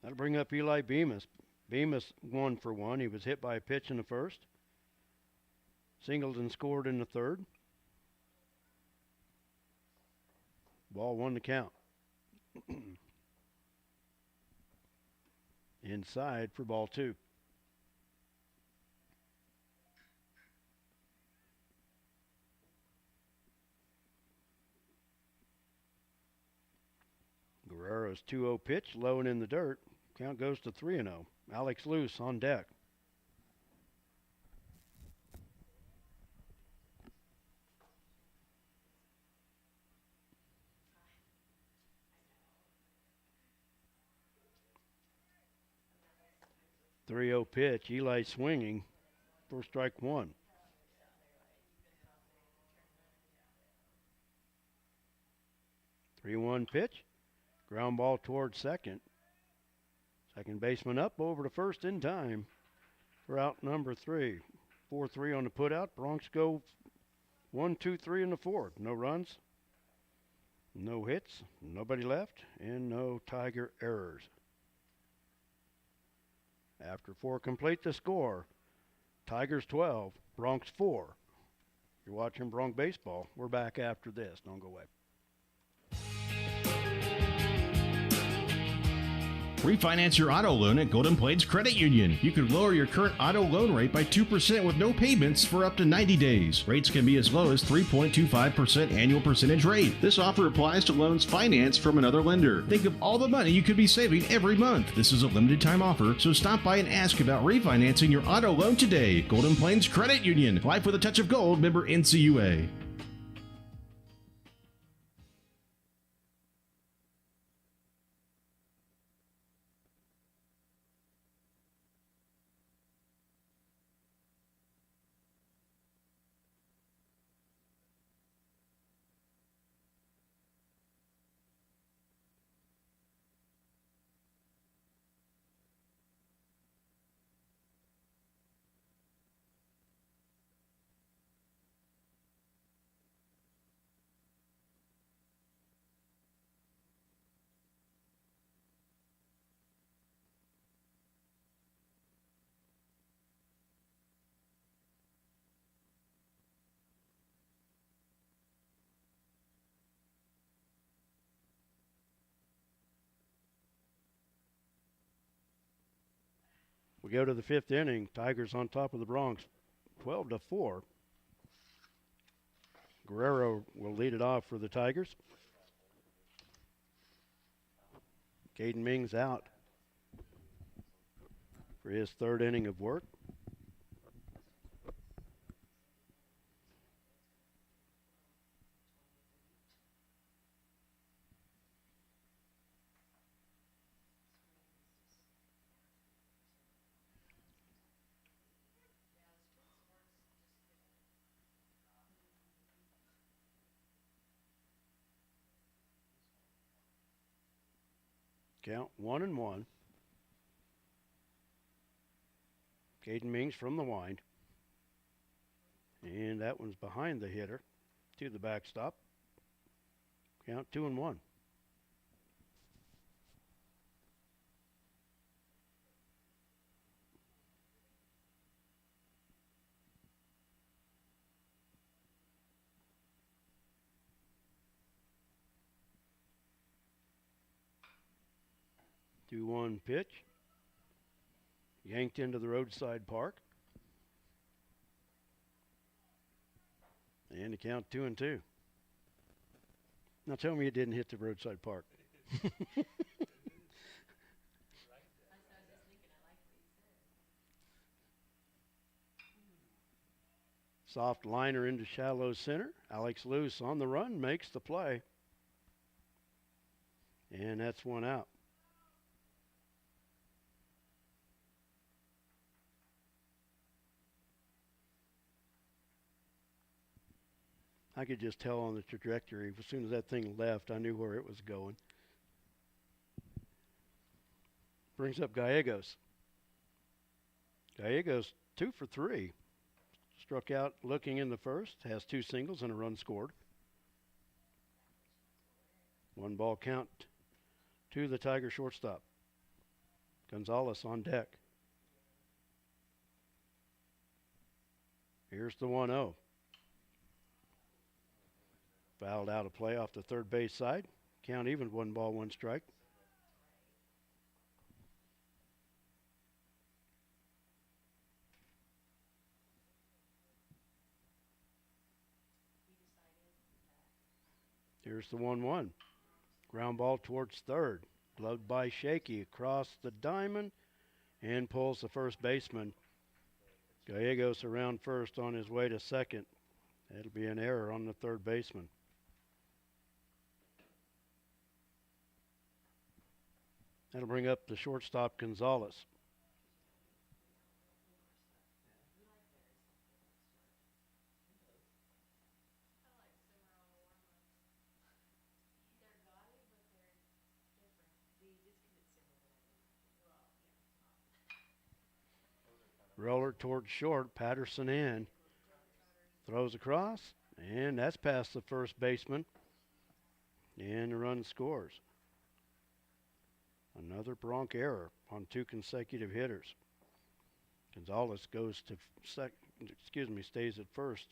That'll bring up Eli Bemis. Bemis 1 for 1. He was hit by a pitch in the 1st. Singled and scored in the 3rd. Ball 1 to count. Inside for ball 2. Guerrero's 2-0 pitch, low and in the dirt. Count goes to 3-0. Alex Luce on deck. .30 pitch. Eli swinging for strike 1. .31 pitch. Ground ball towards second. Second baseman up over to first in time for out number 3. 4-3 on the putout. Bronx go 1-2-3 in the 4th. No runs, no hits, nobody left, and no Tiger errors. After 4 complete, the score. Tigers 12, Bronx 4. You're watching Bronx Baseball. We're back after this. Don't go away. Refinance your auto loan at Golden Plains Credit Union. You could lower your current auto loan rate by 2% with no payments for up to 90 days. Rates can be as low as 3.25% annual percentage rate. This offer applies to loans financed from another lender. Think of all the money you could be saving every month. This is a limited time offer, so stop by and ask about refinancing your auto loan today. Golden Plains Credit Union. Life with a touch of gold. Member NCUA. We go to the 5th inning. Tigers on top of the Bronx, 12-4. Guerrero will lead it off for the Tigers. Caden Mings out for his 3rd inning of work. Count 1-1. Caden Mings from the wind. And that one's behind the hitter to the backstop. Count 2-1. Two-one pitch. Yanked into the roadside park. And the count 2-2. Now tell me it didn't hit the roadside park. Soft liner into shallow center. Alex Luce on the run makes the play. And that's one out. I could just tell on the trajectory. As soon as that thing left, I knew where it was going. Brings up Gallegos. Gallegos 2 for 3. Struck out looking in the first. Has 2 singles and a run scored. 1 ball count to the Tiger shortstop. Gonzalez on deck. Here's the 1-0. Fouled out of play off the third base side. Count even, 1 ball, 1 strike. Here's the 1-1. Ground ball towards third. Gloved by Shaky across the diamond and pulls the first baseman. Gallegos around first on his way to second. That'll be an error on the third baseman. That'll bring up the shortstop, Gonzalez. Roller towards short, Patterson in. Throws across, and that's past the first baseman. And the run scores. Another Bronx error on 2 consecutive hitters. Gonzalez goes to stays at first.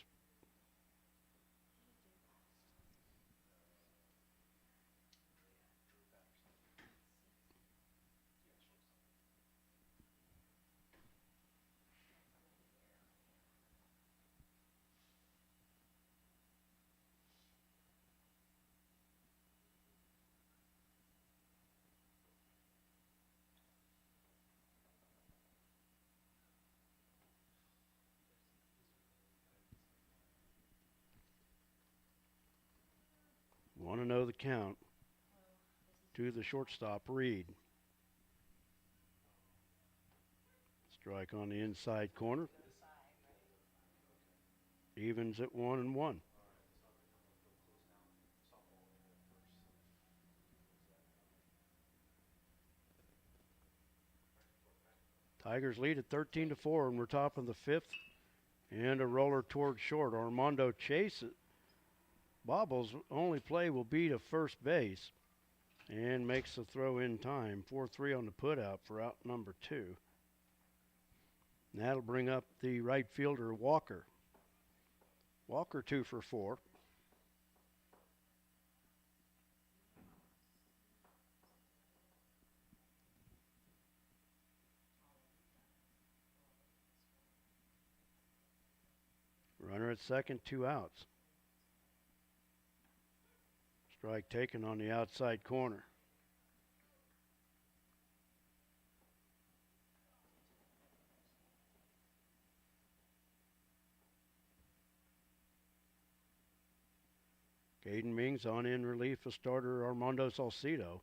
Want to know the count to the shortstop, Reed. Strike on the inside corner. Evens at 1-1. Tigers lead at 13-4, and we're top of the fifth. And a roller toward short. Armando chases. Bobbles' only play will be to first base and makes the throw in time. 4-3 on the putout for out number 2. And that'll bring up the right fielder, Walker. Walker 2 for 4. Runner at second, 2 outs. Strike taken on the outside corner. Caden Mings on in relief of starter Armando Salcido.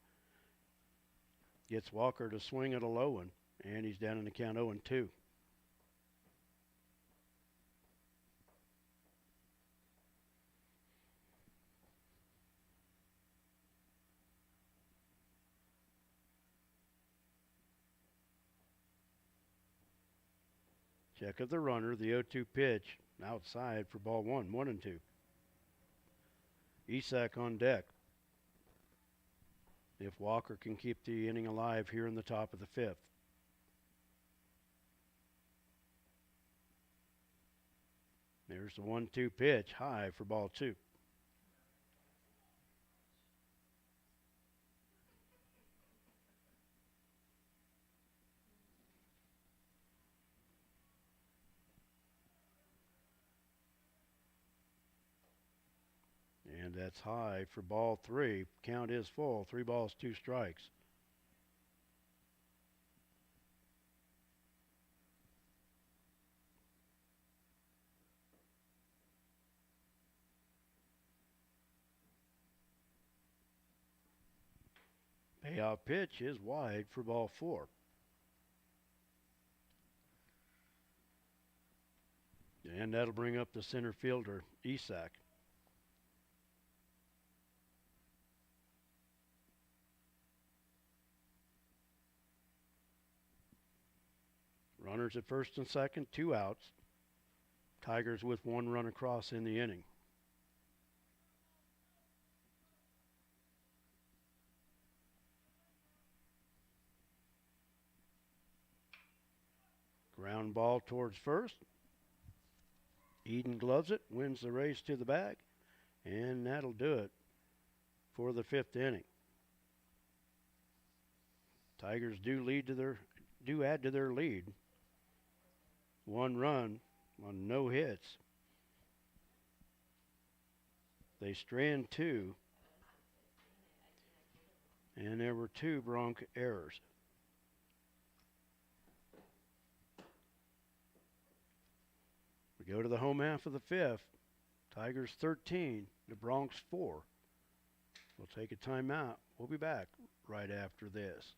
Gets Walker to swing at a low one, and he's down in the count 0-2. Check of the runner, the 0-2 pitch, outside for ball 1, 1-2. Isak on deck. If Walker can keep the inning alive here in the top of the fifth. There's the 1-2 pitch, high for ball 2. And that's high for ball 3. Count is full. 3 balls, 2 strikes. Payout pitch is wide for ball 4. And that'll bring up the center fielder, Isak. Runners at first and second, 2 outs. Tigers with 1 run across in the inning. Ground ball towards first. Eden gloves it, wins the race to the bag, and that'll do it for the 5th inning. Tigers do add to their lead. 1 run on no hits. They strand 2, and there were 2 Bronc errors. We go to the home half of the 5th. Tigers 13, the Bronx 4. We'll take a timeout. We'll be back right after this.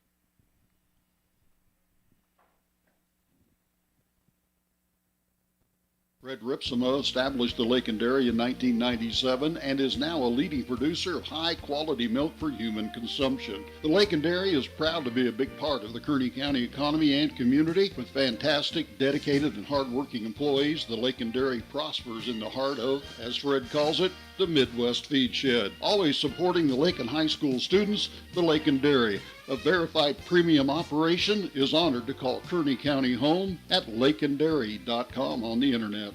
Fred Ripsimo established the Lakin Dairy in 1997 and is now a leading producer of high-quality milk for human consumption. The Lakin Dairy is proud to be a big part of the Kearney County economy and community. With fantastic, dedicated, and hard-working employees, the Lakin Dairy prospers in the heart of, as Fred calls it, the Midwest Feed Shed. Always supporting the Lakin High School students, the Lakin Dairy, a verified premium operation, is honored to call Kearney County home at lakindairy.com on the internet.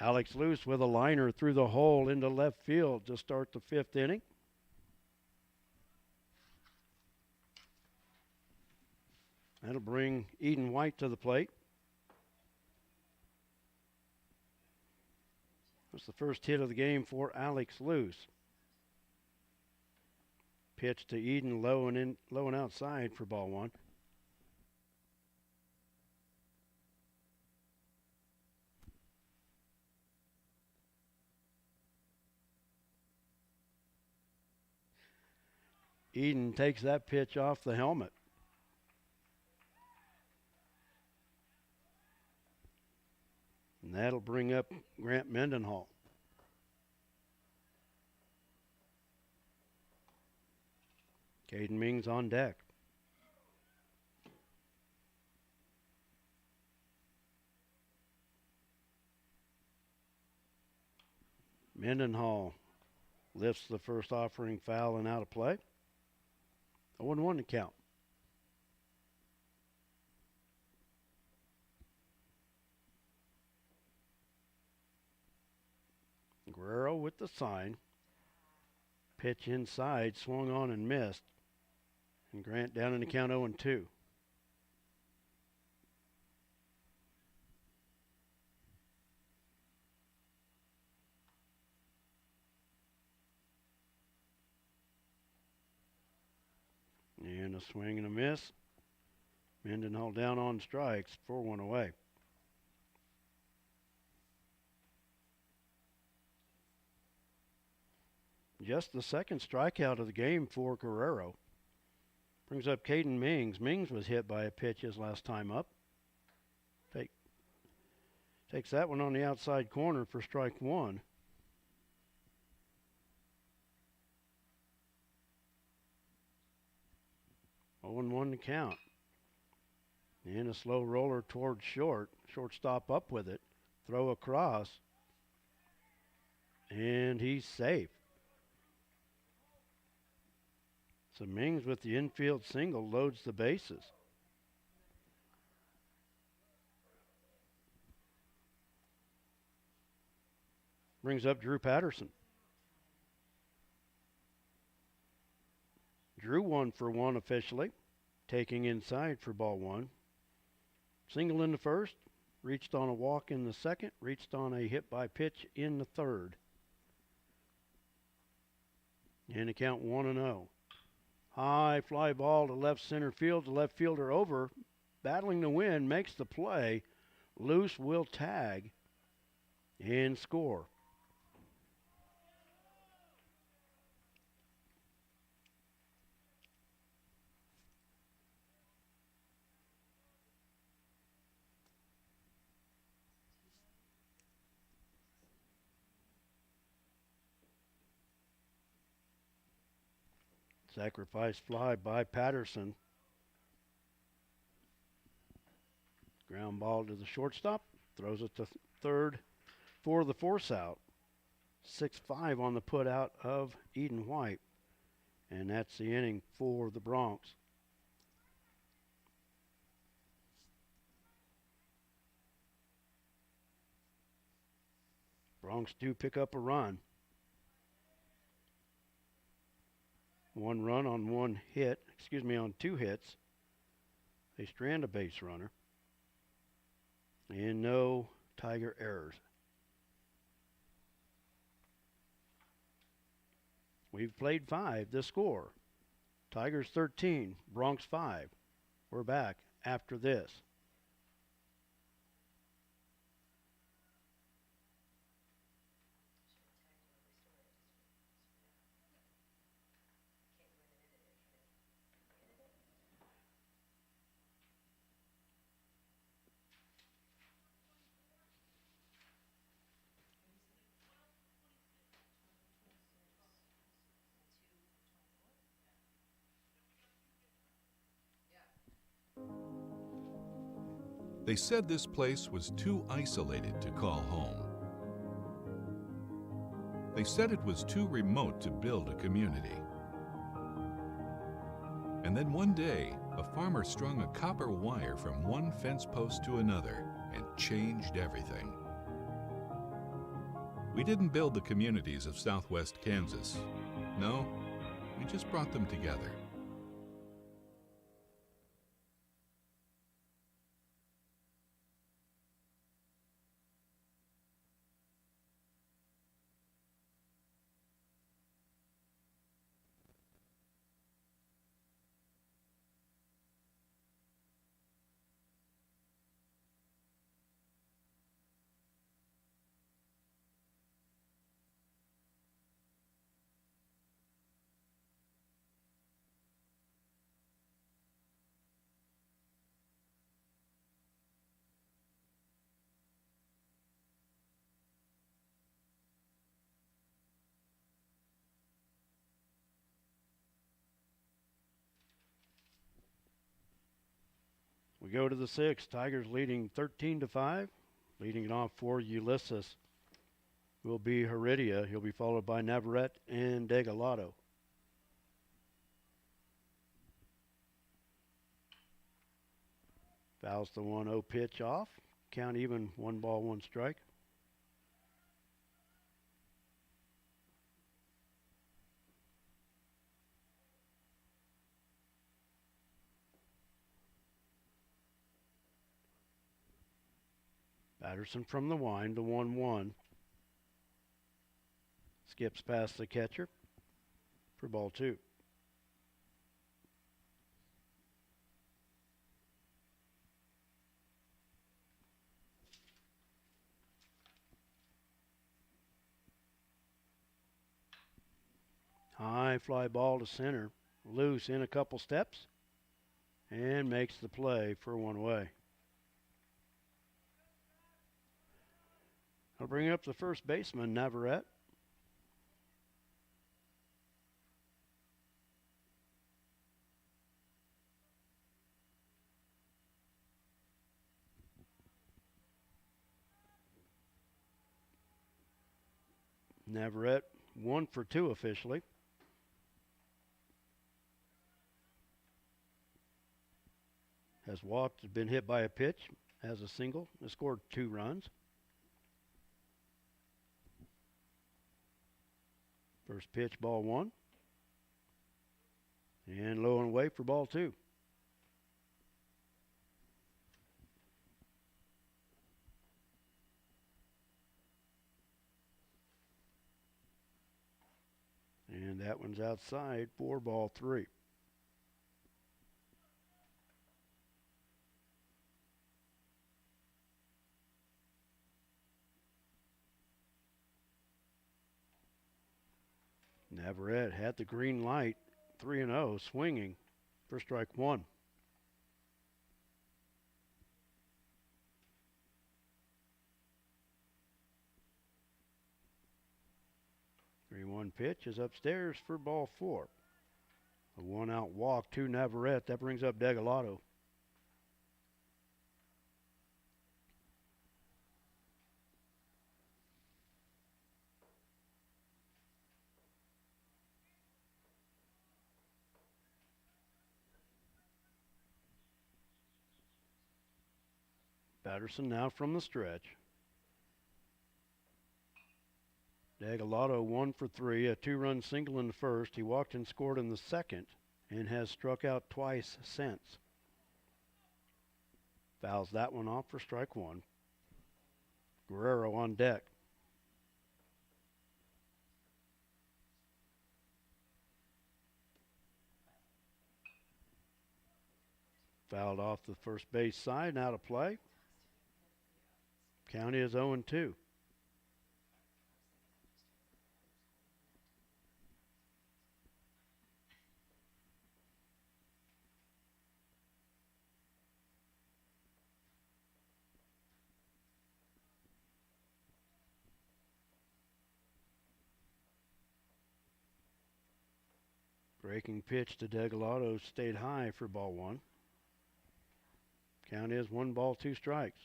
Alex Luce with a liner through the hole into left field to start the fifth inning. That'll bring Eden White to the plate. That's the first hit of the game for Alex Luce. Pitch to Eden, low and outside for ball one. Eden takes that pitch off the helmet. And that'll bring up Grant Mendenhall. Caden Mings on deck. Mendenhall lifts the first offering foul and out of play. 0-1 to count. Guerrero with the sign. Pitch inside, swung on and missed. And Grant down in the count 0-2. And a swing and a miss. Mendenhall down on strikes, 4-1 away. Just the second strikeout of the game for Guerrero. Brings up Caden Mings. Mings was hit by a pitch his last time up. Takes that one on the outside corner for strike one. Oh, 0-1 to count. And a slow roller towards short. Shortstop up with it. Throw across. And he's safe. So Mings with the infield single loads the bases. Brings up Drew Patterson. Drew 1 for 1 officially, taking inside for ball one. Single in the first, reached on a walk in the second, reached on a hit by pitch in the third. And the count 1-0. High fly ball to left center field. The left fielder over, battling to win, makes the play. Luce will tag and score. Sacrifice fly by Patterson. Ground ball to the shortstop. Throws it to third for the force out. 6-5 on the put out of Eden White. And that's the inning for the Bronx. Bronx do pick up a run. 1 run on on 2 hits. They strand a base runner. And no Tiger errors. We've played 5. The score: Tigers 13, Bronx 5. We're back after this. They said this place was too isolated to call home. They said it was too remote to build a community. And then one day, a farmer strung a copper wire from one fence post to another and changed everything. We didn't build the communities of Southwest Kansas. No, we just brought them together. We go to the sixth. Tigers leading 13-5. Leading it off for Ulysses will be Heredia. He'll be followed by Navarrete and Degalado. Fouls the 1-0 pitch off. Count even, 1 ball, 1 strike. Patterson from the wind, the 1-1. Skips past the catcher for ball 2. High fly ball to center. Loose in a couple steps and makes the play for 1 away. I'll bring up the first baseman, Navarrete. Navarrete 1 for 2 officially. Has walked, has been hit by a pitch, has a single, has scored 2 runs. First pitch, ball 1. And low and away for ball 2. And that one's outside for ball 3. Navarrete had the green light, 3-0, swinging for strike 1. The 3-1 pitch is upstairs for ball 4. A 1-out walk to Navarrete. That brings up Degalado. Patterson now from the stretch. Degalado 1 for 3, a 2-run single in the first. He walked and scored in the second and has struck out twice since. Fouls that one off for strike 1. Guerrero on deck. Fouled off the first base side and out of play. Count is 0-2. Breaking pitch to Degalado stayed high for ball 1. Count is 1 ball, 2 strikes.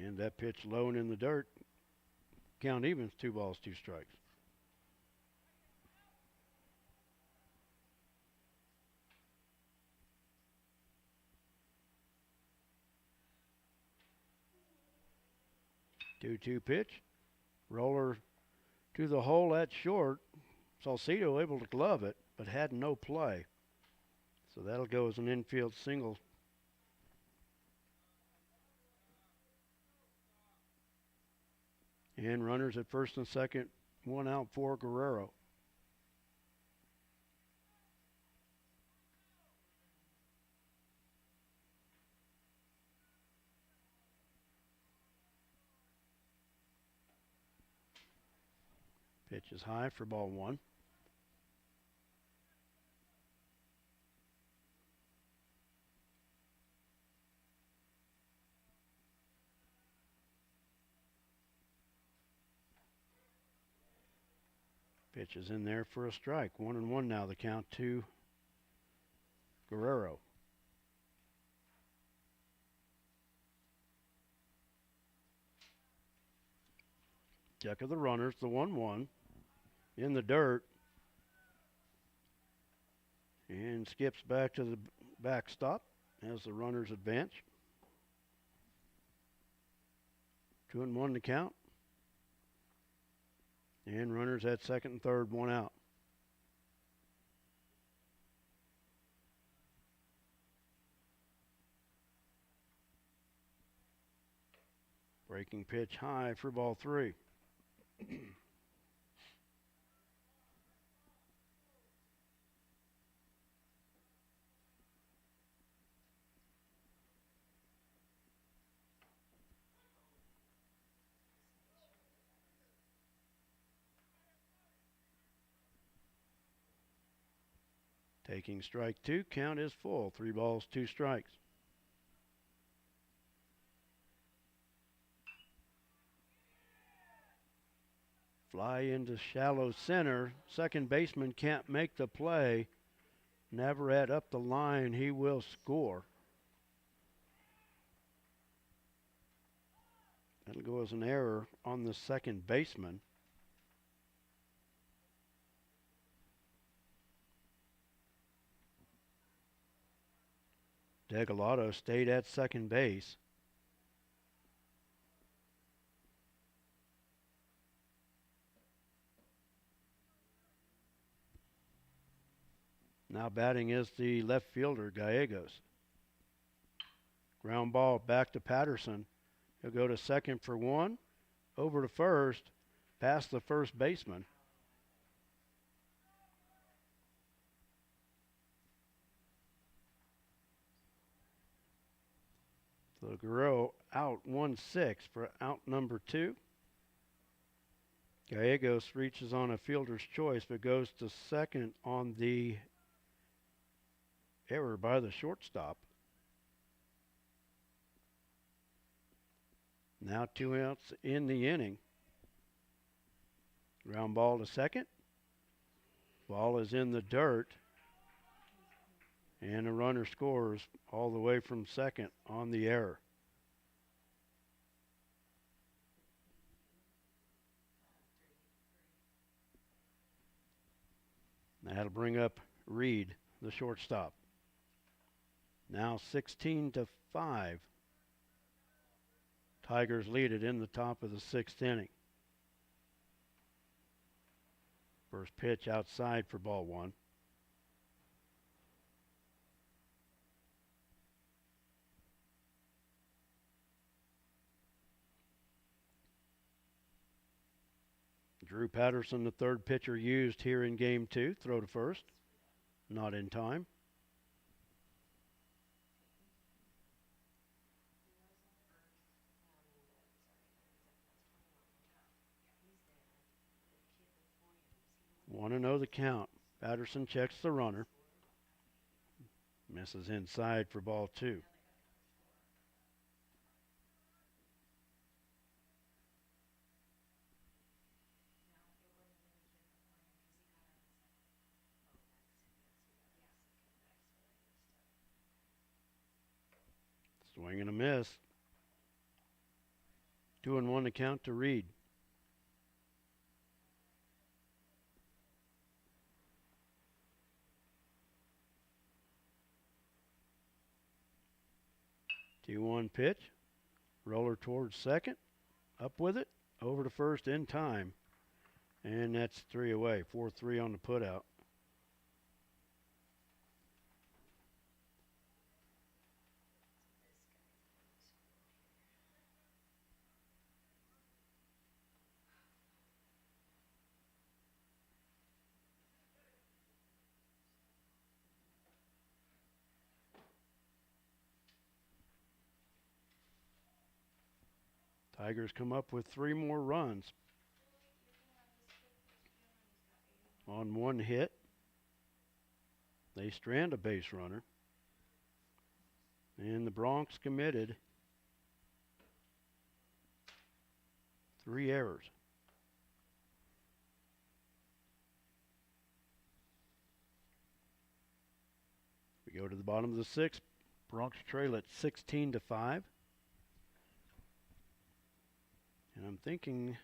And that pitch low and in the dirt. Count evens, 2 balls, 2 strikes. Two-two pitch. Roller to the hole at short. Salcido able to glove it, but had no play. So that'll go as an infield single. And runners at first and second, 1 out for Guerrero. Pitch is high for ball 1. Pitch is in there for a strike. 1-1 now, the count to Guerrero. Check of the runners, the 1-1 in the dirt. And skips back to the backstop as the runners advance. 2-1 to count. And runners at second and third, 1 out. Breaking pitch high for ball 3. Taking strike 2, count is full. 3 balls, 2 strikes. Fly into shallow center. Second baseman can't make the play. Navarrete up the line. He will score. That'll go as an error on the second baseman. Degalado stayed at second base. Now batting is the left fielder, Gallegos. Ground ball back to Patterson. He'll go to second for 1, over to first, past the first baseman. So Guerrero out 1-6 for out number 2. Gallegos reaches on a fielder's choice, but goes to second on the error by the shortstop. Now 2 outs in the inning. Ground ball to second. Ball is in the dirt. And the runner scores all the way from second on the error. That'll bring up Reed, the shortstop. Now 16-5. Tigers lead it in the top of the 6th inning. First pitch outside for ball 1. Drew Patterson, the third pitcher used here in game 2. Throw to first. Not in time. Want to know the count. Patterson checks the runner. Misses inside for ball 2. Swing and a miss. 2-1 to count to Reed. Two 1 pitch. Roller towards second. Up with it. Over to first in time. And that's 3 away. 4-3 on the putout. Tigers come up with 3 more runs on 1 hit. They strand a base runner. And the Bronx committed 3 errors. We go to the bottom of the 6th. Bronx trail at 16-5. And I'm thinking,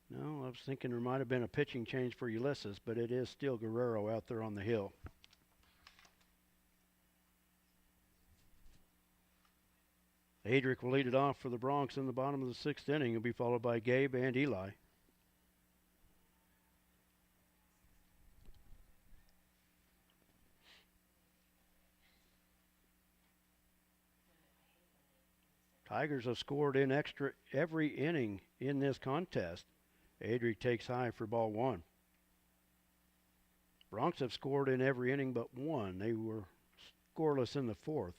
no, I was thinking there might have been a pitching change for Ulysses, but it is still Guerrero out there on the hill. Adric will lead it off for the Bronx in the bottom of the 6th inning. He'll be followed by Gabe and Eli. Tigers have scored in extra every inning in this contest. Adric takes high for ball 1. Bronx have scored in every inning but 1. They were scoreless in the 4th.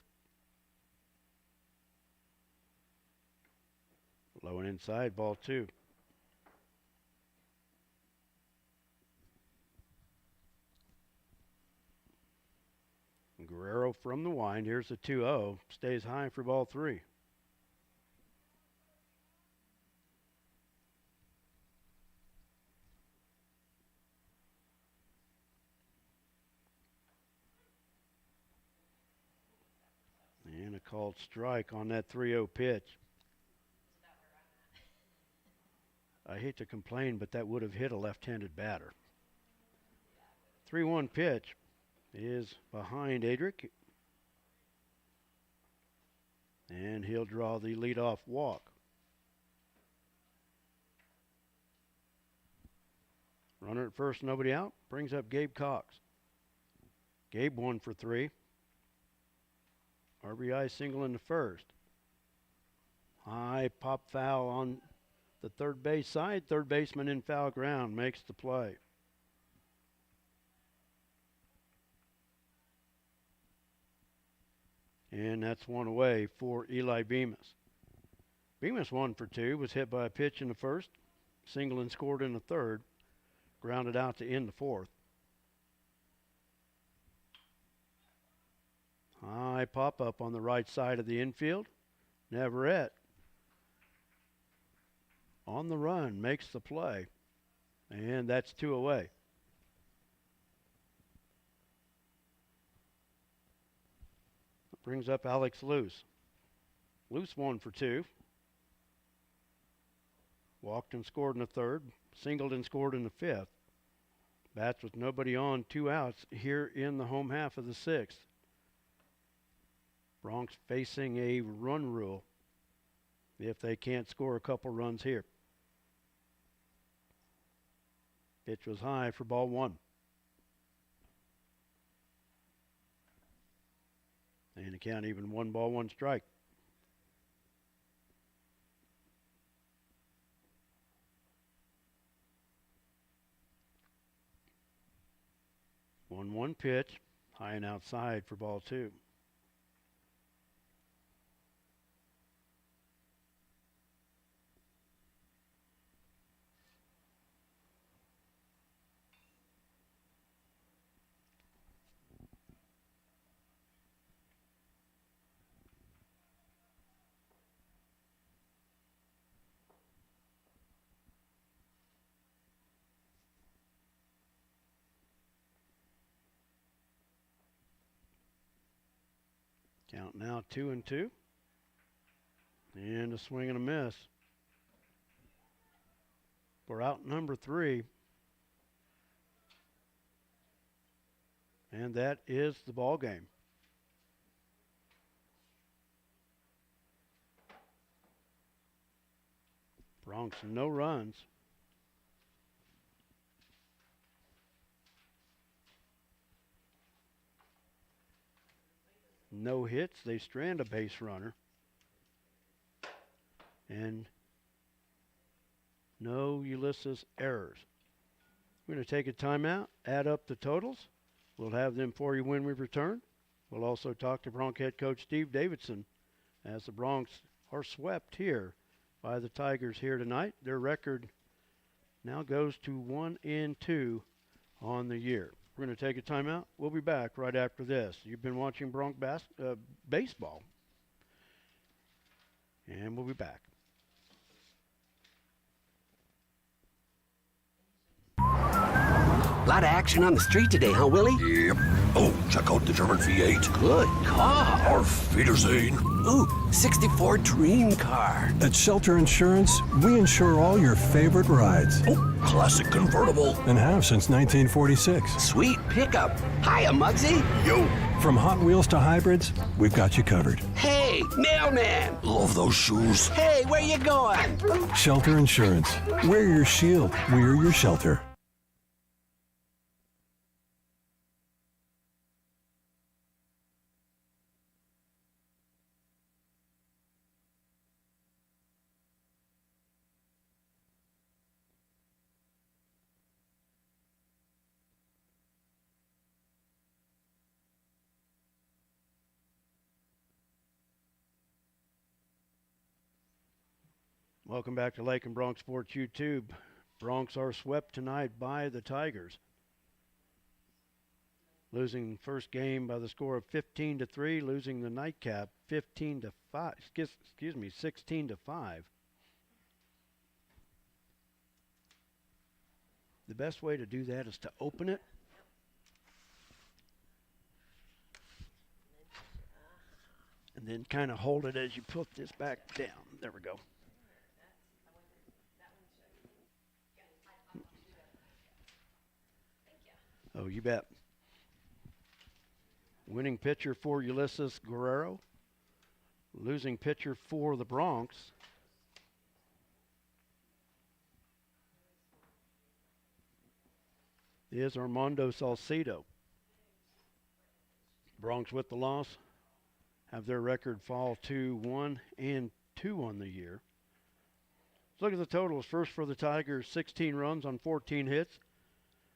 Low and inside, ball 2. Guerrero from the wind. Here's the 2-0. Stays high for ball 3. And a called strike on that 3-0 pitch. I hate to complain, but that would have hit a left-handed batter. 3-1 pitch is behind Adric. And he'll draw the leadoff walk. Runner at first, nobody out. Brings up Gabe Cox. Gabe 1 for 3. RBI single in the first. High pop foul on the third base side. Third baseman in foul ground makes the play. And that's 1 away for Eli Bemis. Bemis 1 for 2, was hit by a pitch in the first, single and scored in the third, grounded out to end the 4th. High pop-up on the right side of the infield. Navarrete on the run, makes the play. And that's 2 away. Brings up Alex Luce. Luce 1 for 2. Walked and scored in the third. Singled and scored in the 5th. Bats with nobody on, 2 outs here in the home half of the 6th. Bronx facing a run rule if they can't score a couple runs here. Pitch was high for ball 1. And the count even 1 ball, 1 strike. One pitch, high and outside for ball 2. Count now 2-2. And a swing and a miss. For out number 3. And that is the ball game. Bronx, no runs. No hits. They strand a base runner. And no Ulysses errors. We're going to take a timeout, add up the totals. We'll have them for you when we return. We'll also talk to Bronx head coach Steve Davidson as the Bronx are swept here by the Tigers here tonight. Their record now goes to 1-2 on the year. We're going to take a timeout. We'll be back right after this. You've been watching Bronx baseball, and we'll be back. A lot of action on the street today, huh, Willie? Yep. Oh, check out the German V8. Good car. Auf Wiedersehen. Ooh, 64 dream car. At Shelter Insurance, we insure all your favorite rides. Oh, classic convertible. And have since 1946. Sweet pickup. Hiya, Muggsy. Yo. From Hot Wheels to hybrids, we've got you covered. Hey, mailman. Love those shoes. Hey, where you going? Shelter Insurance. We're your shield. We're your shelter. Welcome back to Lakin Bronx Sports YouTube. Bronx are swept tonight by the Tigers, losing first game by the score of 15-3, losing the nightcap 15-5. 16-5. The best way to do that is to open it and then kind of hold it as you put this back down. There we go. Oh, you bet. Winning pitcher for Ulysses Guerrero. Losing pitcher for the Bronx. Is Armando Salcido. Bronx with the loss have their record fall to 1-2 on the year. Let's look at the totals. First for the Tigers, 16 runs on 14 hits.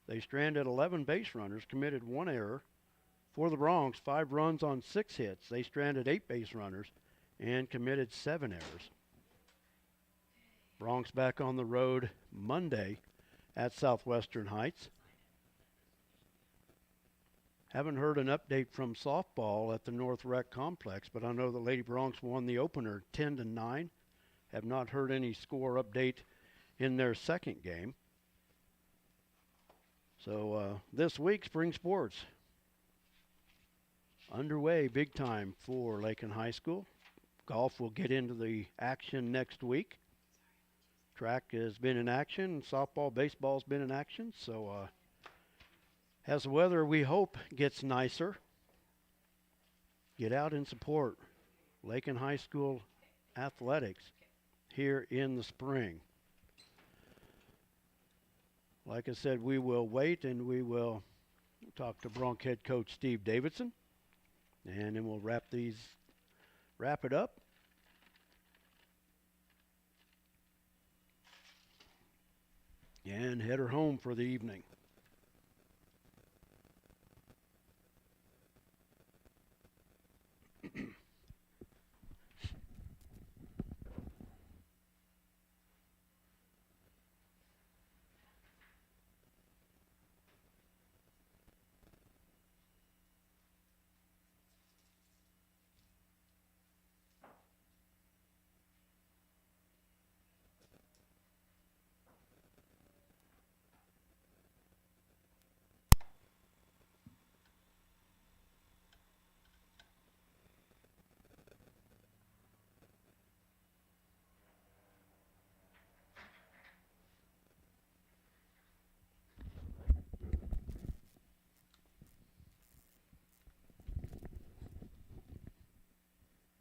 They stranded 11 base runners, committed 1 error. For the Bronx, 5 runs on 6 hits. They stranded 8 base runners and committed 7 errors. Bronx back on the road Monday at Southwestern Heights. Haven't heard an update from softball at the North Rec Complex, but I know the Lady Bronx won the opener 10-9. Have not heard any score update in their second game. So this week, spring sports underway big time for Lakin High School. Golf will get into the action next week. Track has been in action. Softball, baseball's been in action. So as the weather, we hope, gets nicer, get out and support Lakin High School athletics here in the spring. Like I said, we will wait and we will talk to Bronx head coach Steve Davidson, and then we'll wrap it up. And head her home for the evening.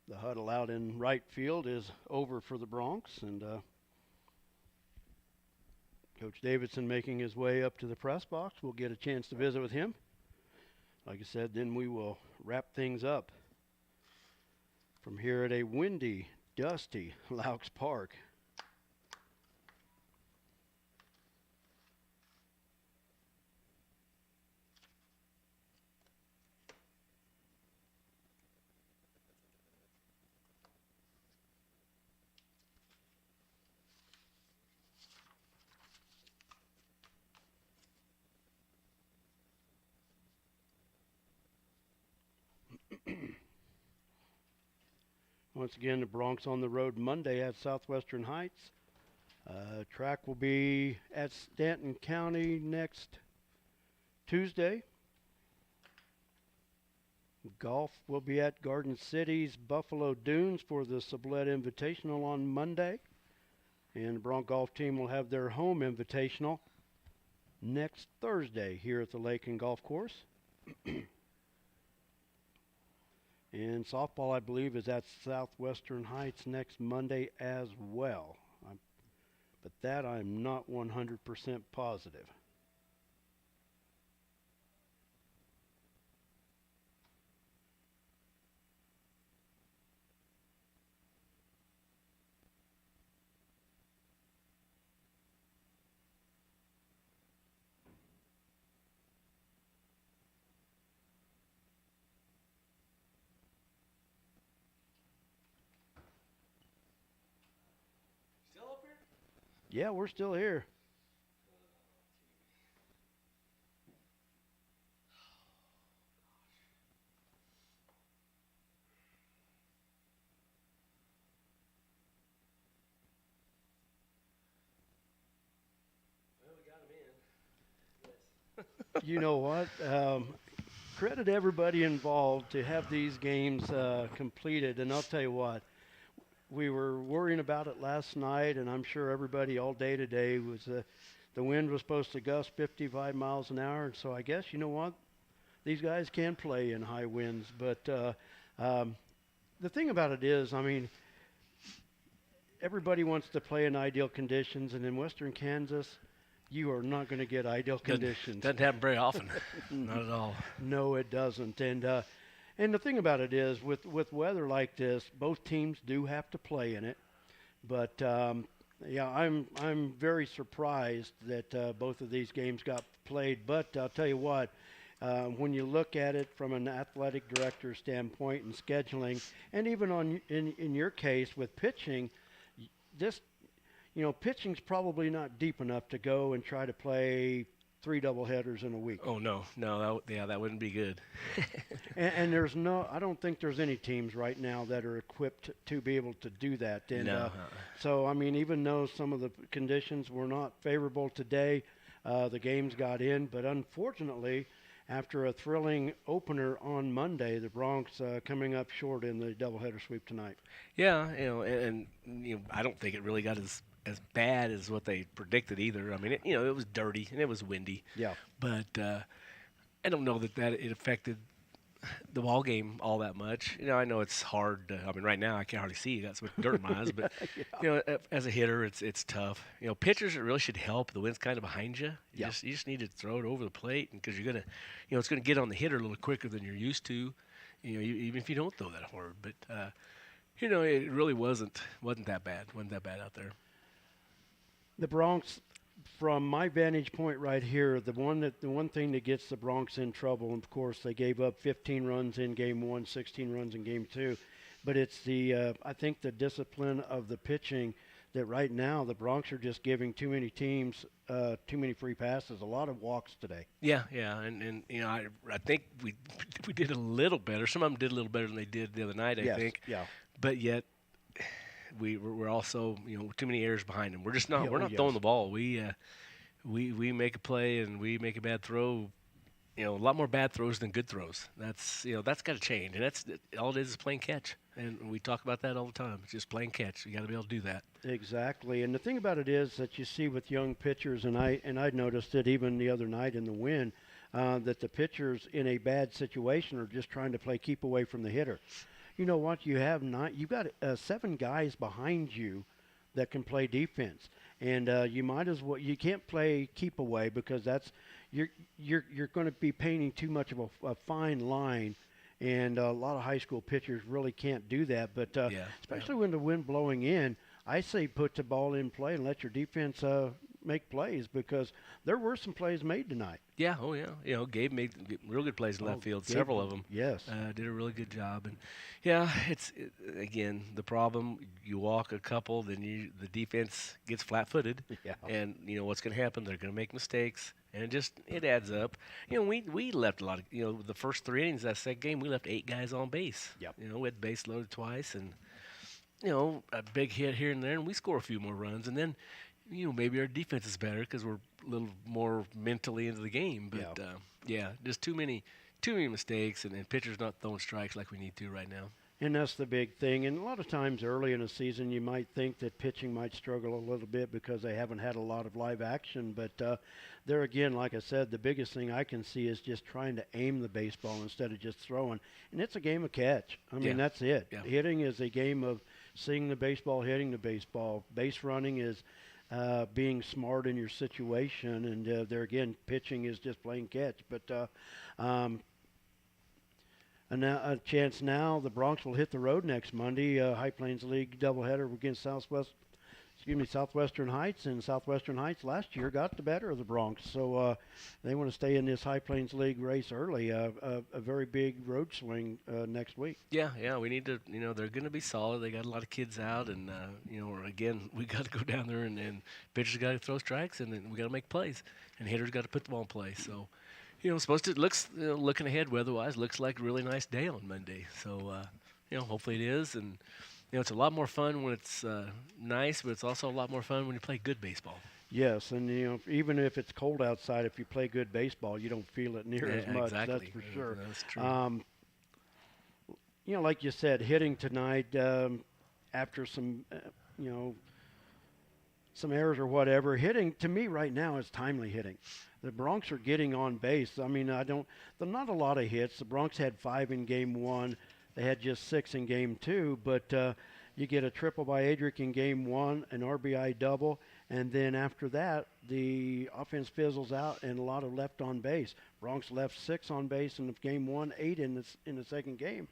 The huddle out in right field is over for the Bronx, and Coach Davidson making his way up to the press box. We'll get a chance to visit with him. Like I said, then we will wrap things up from here at a windy, dusty Laux Park. Once again, the Bronx on the road Monday at Southwestern Heights. Track will be at Stanton County next Tuesday. Golf will be at Garden City's Buffalo Dunes for the Sublette Invitational on Monday. And the Bronx golf team will have their home invitational next Thursday here at the Lakin Golf Course. And softball, I believe, is at Southwestern Heights next Monday as well. But that I'm not 100% positive. Yeah, we're still here. Well, we got him in. Yes. You know what? Credit everybody involved to have these games completed. And I'll tell you what, we were worrying about it last night, and I'm sure everybody all day today was the wind was supposed to gust 55 miles an hour. And so I guess, you know what, these guys can play in high winds. But the thing about it is, I mean, everybody wants to play in ideal conditions, and in western Kansas, you are not going to get ideal conditions. Doesn't happen very often. Not at all. No, it doesn't. And the thing about it is, with weather like this, both teams do have to play in it. But yeah, I'm very surprised that both of these games got played. But I'll tell you what, when you look at it from an athletic director standpoint and scheduling, and even in your case with pitching, just pitching's probably not deep enough to go and try to play 3 doubleheaders in a week. Oh no, that wouldn't be good. and I don't think there's any teams right now that are equipped to be able to do that. And no. So I mean, even though some of the conditions were not favorable today, the games got in. But unfortunately, after a thrilling opener on Monday, the Bronx coming up short in the doubleheader sweep tonight. Yeah, and I don't think it really got as bad as what they predicted either. I mean, it was dirty and it was windy. Yeah. But I don't know that it affected the ball game all that much. I know it's hard. I mean, right now I can't hardly see. I got so much dirt in my eyes. But as a hitter, it's tough. Pitchers, it really should help. The wind's kind of behind you. You just need to throw it over the plate, because you're gonna, it's gonna get on the hitter a little quicker than you're used to. Even if you don't throw that hard. But it really wasn't that bad. Wasn't that bad out there. The Bronx, from my vantage point right here, the one thing that gets the Bronx in trouble, and of course they gave up 15 runs in game 1, 16 runs in game 2, but it's I think the discipline of the pitching that right now the Bronx are just giving too many teams too many free passes, a lot of walks today. Yeah, and I think we did a little better. Some of them did a little better than they did the other night, I think. Yeah. But yet we're also too many errors behind them. We're just not throwing the ball. We make a play and we make a bad throw. A lot more bad throws than good throws. That's got to change, and that's all it is playing catch. And we talk about that all the time. It's just playing catch. You got to be able to do that. Exactly. And the thing about it is that you see with young pitchers, and I noticed it even the other night in the win, that the pitchers in a bad situation are just trying to play keep away from the hitter. you know what? You've got 7 guys behind you that can play defense, and you might as well. You can't play keep away because you're going to be painting too much of a fine line. And a lot of high school pitchers really can't do that. But especially when the wind blowing in, I say put the ball in play and let your defense make plays, because there were some plays made tonight. Yeah, oh yeah. You know, Gabe made real good plays in left field, Gabe, several of them. Yes. Did a really good job. And yeah, again, the problem, you walk a couple, then the defense gets flat-footed. Yeah. And, you know, what's going to happen? They're going to make mistakes. And it adds up. You know, we left a lot of, you know, the first 3 innings of that second game, we left 8 guys on base. Yep. You know, we had base loaded twice, and, you know, a big hit here and there, and we score a few more runs. And then, you know, maybe our defense is better because we're a little more mentally into the game. But, just too many mistakes, and pitchers not throwing strikes like we need to right now. And that's the big thing. And a lot of times early in the season, you might think that pitching might struggle a little bit because they haven't had a lot of live action. But there again, like I said, the biggest thing I can see is just trying to aim the baseball instead of just throwing. And it's a game of catch. I mean, that's it. Yeah. Hitting is a game of seeing the baseball, hitting the baseball. Base running is being smart in your situation. And there again, pitching is just playing catch. But a chance now, the Bronx will hit the road next Monday. High Plains League doubleheader against Southwestern Heights, and Southwestern Heights last year got the better of the Bronx. So they want to stay in this High Plains League race early. A very big road swing next week. Yeah, we need to, you know, they're going to be solid. They got a lot of kids out, and, you know, again, we got to go down there, and pitchers got to throw strikes, and then we got to make plays, and hitters got to put the ball in play. So, you know, looking ahead weather-wise, looks like a really nice day on Monday. So, you know, hopefully it is. And, you know, it's a lot more fun when it's nice, but it's also a lot more fun when you play good baseball. Yes, and, you know, even if it's cold outside, if you play good baseball, you don't feel it near as much. Exactly. That's for sure. That's true. You know, like you said, hitting tonight after some, you know, some errors or whatever. Hitting, to me right now, is timely hitting. The Bronx are getting on base. I mean, there's not a lot of hits. The Bronx had 5 in game 1. They had just 6 in game 2. But you get a triple by Adric in game 1, an RBI double, and then after that, the offense fizzles out and a lot of left on base. Bronx left 6 on base in game 1, 8 in the second game.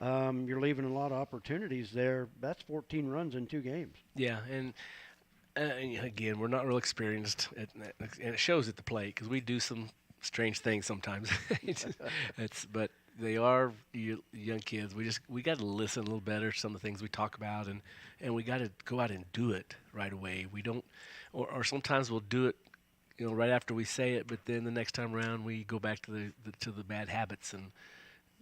Mm-hmm. You're leaving a lot of opportunities there. That's 14 runs in 2 games. Yeah, and again, we're not real experienced, and it shows at the plate because we do some strange things sometimes. But they are young kids. We got to listen a little better to some of the things we talk about, and we got to go out and do it right away. We don't, or sometimes we'll do it, you know, right after we say it, but then the next time around we go back to the bad habits, and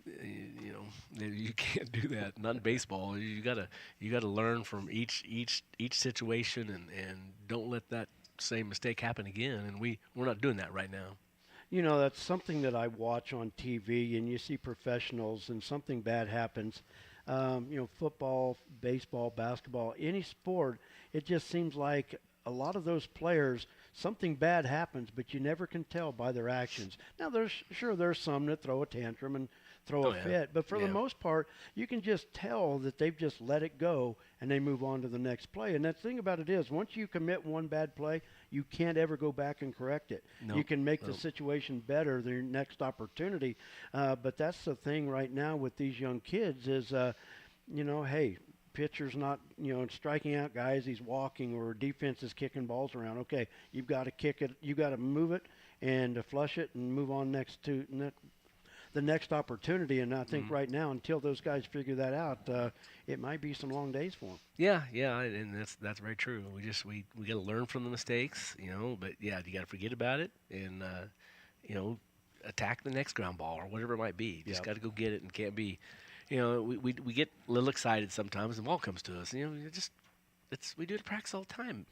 you know, you can't do that. Not in baseball. You gotta learn from each situation, and don't let that same mistake happen again. And we're not doing that right now. You know, that's something that I watch on TV, and you see professionals, and something bad happens. You know, football, baseball, basketball, any sport. It just seems like a lot of those players, something bad happens, but you never can tell by their actions. Now, there's some that throw a tantrum and throw a fit, but for the most part, you can just tell that they've just let it go and they move on to the next play. And the thing about it is, once you commit one bad play, you can't ever go back and correct it. You can make the situation better the next opportunity. But that's the thing right now with these young kids is, you know, hey, pitcher's not, you know, striking out guys, he's walking, or defense is kicking balls around. Okay, you've got to kick it, you got to move it and flush it and move on next to the next opportunity. And I think right now, until those guys figure that out, it might be some long days for them. Yeah, and that's very true. We got to learn from the mistakes, you know. But yeah, you got to forget about it and you know, attack the next ground ball or whatever it might be. Just got to go get it, and can't be, you know, we get a little excited sometimes. The ball comes to us, you know. We do it at practice all the time,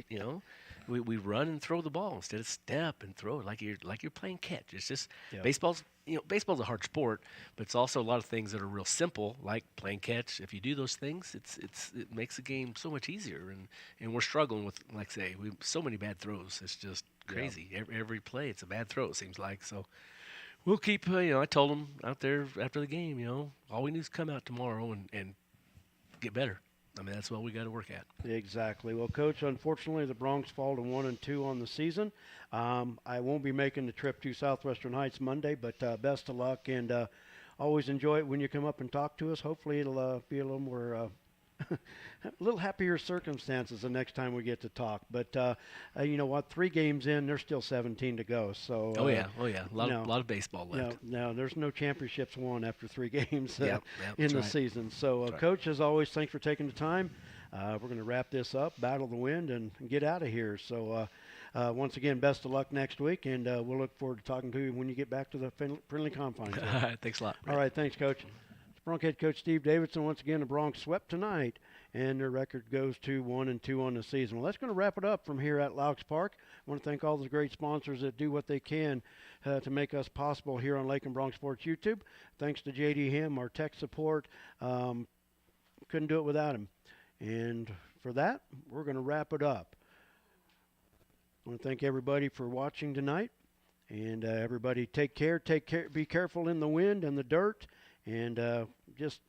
you know. We run and throw the ball instead of step and throw it like you're playing catch. It's just baseball's a hard sport, but it's also a lot of things that are real simple, like playing catch. If you do those things, it makes the game so much easier. And we're struggling with, like I say, so many bad throws. It's just crazy. Every play, it's a bad throw, it seems like. So We'll keep, I told them out there after the game, all we need is come out tomorrow and get better. I mean, that's what we got to work at. Exactly. Well, Coach, unfortunately, the Bronx fall to 1-2 on the season. I won't be making the trip to Southwestern Heights Monday, but best of luck, and always enjoy it when you come up and talk to us. Hopefully, it'll be a little more, a little happier circumstances the next time we get to talk. But you know what? 3 games in, there's still 17 to go. So. Oh yeah. A lot of baseball left. No, there's no championships won after 3 games Yep, in the right. season. So, Coach, as always, thanks for taking the time. We're going to wrap this up, battle the wind, and get out of here. So, once again, best of luck next week, and we'll look forward to talking to you when you get back to the friendly confines. All right, thanks a lot. All right, thanks, Coach. It's Bronx head coach Steve Davidson. Once again, the Bronx swept tonight, and their record goes to 1-2 on the season. Well, that's going to wrap it up from here at Laux Park. I want to thank all the great sponsors that do what they can to make us possible here on Lakin Bronx Sports YouTube. Thanks to J.D. Him, our tech support. Couldn't do it without him. And for that, we're going to wrap it up. I want to thank everybody for watching tonight. And everybody take care, be careful in the wind and the dirt. And just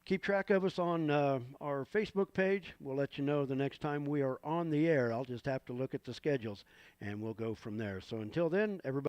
keep track of us on our Facebook page. We'll let you know the next time we are on the air. I'll just have to look at the schedules, and we'll go from there. So until then, everybody.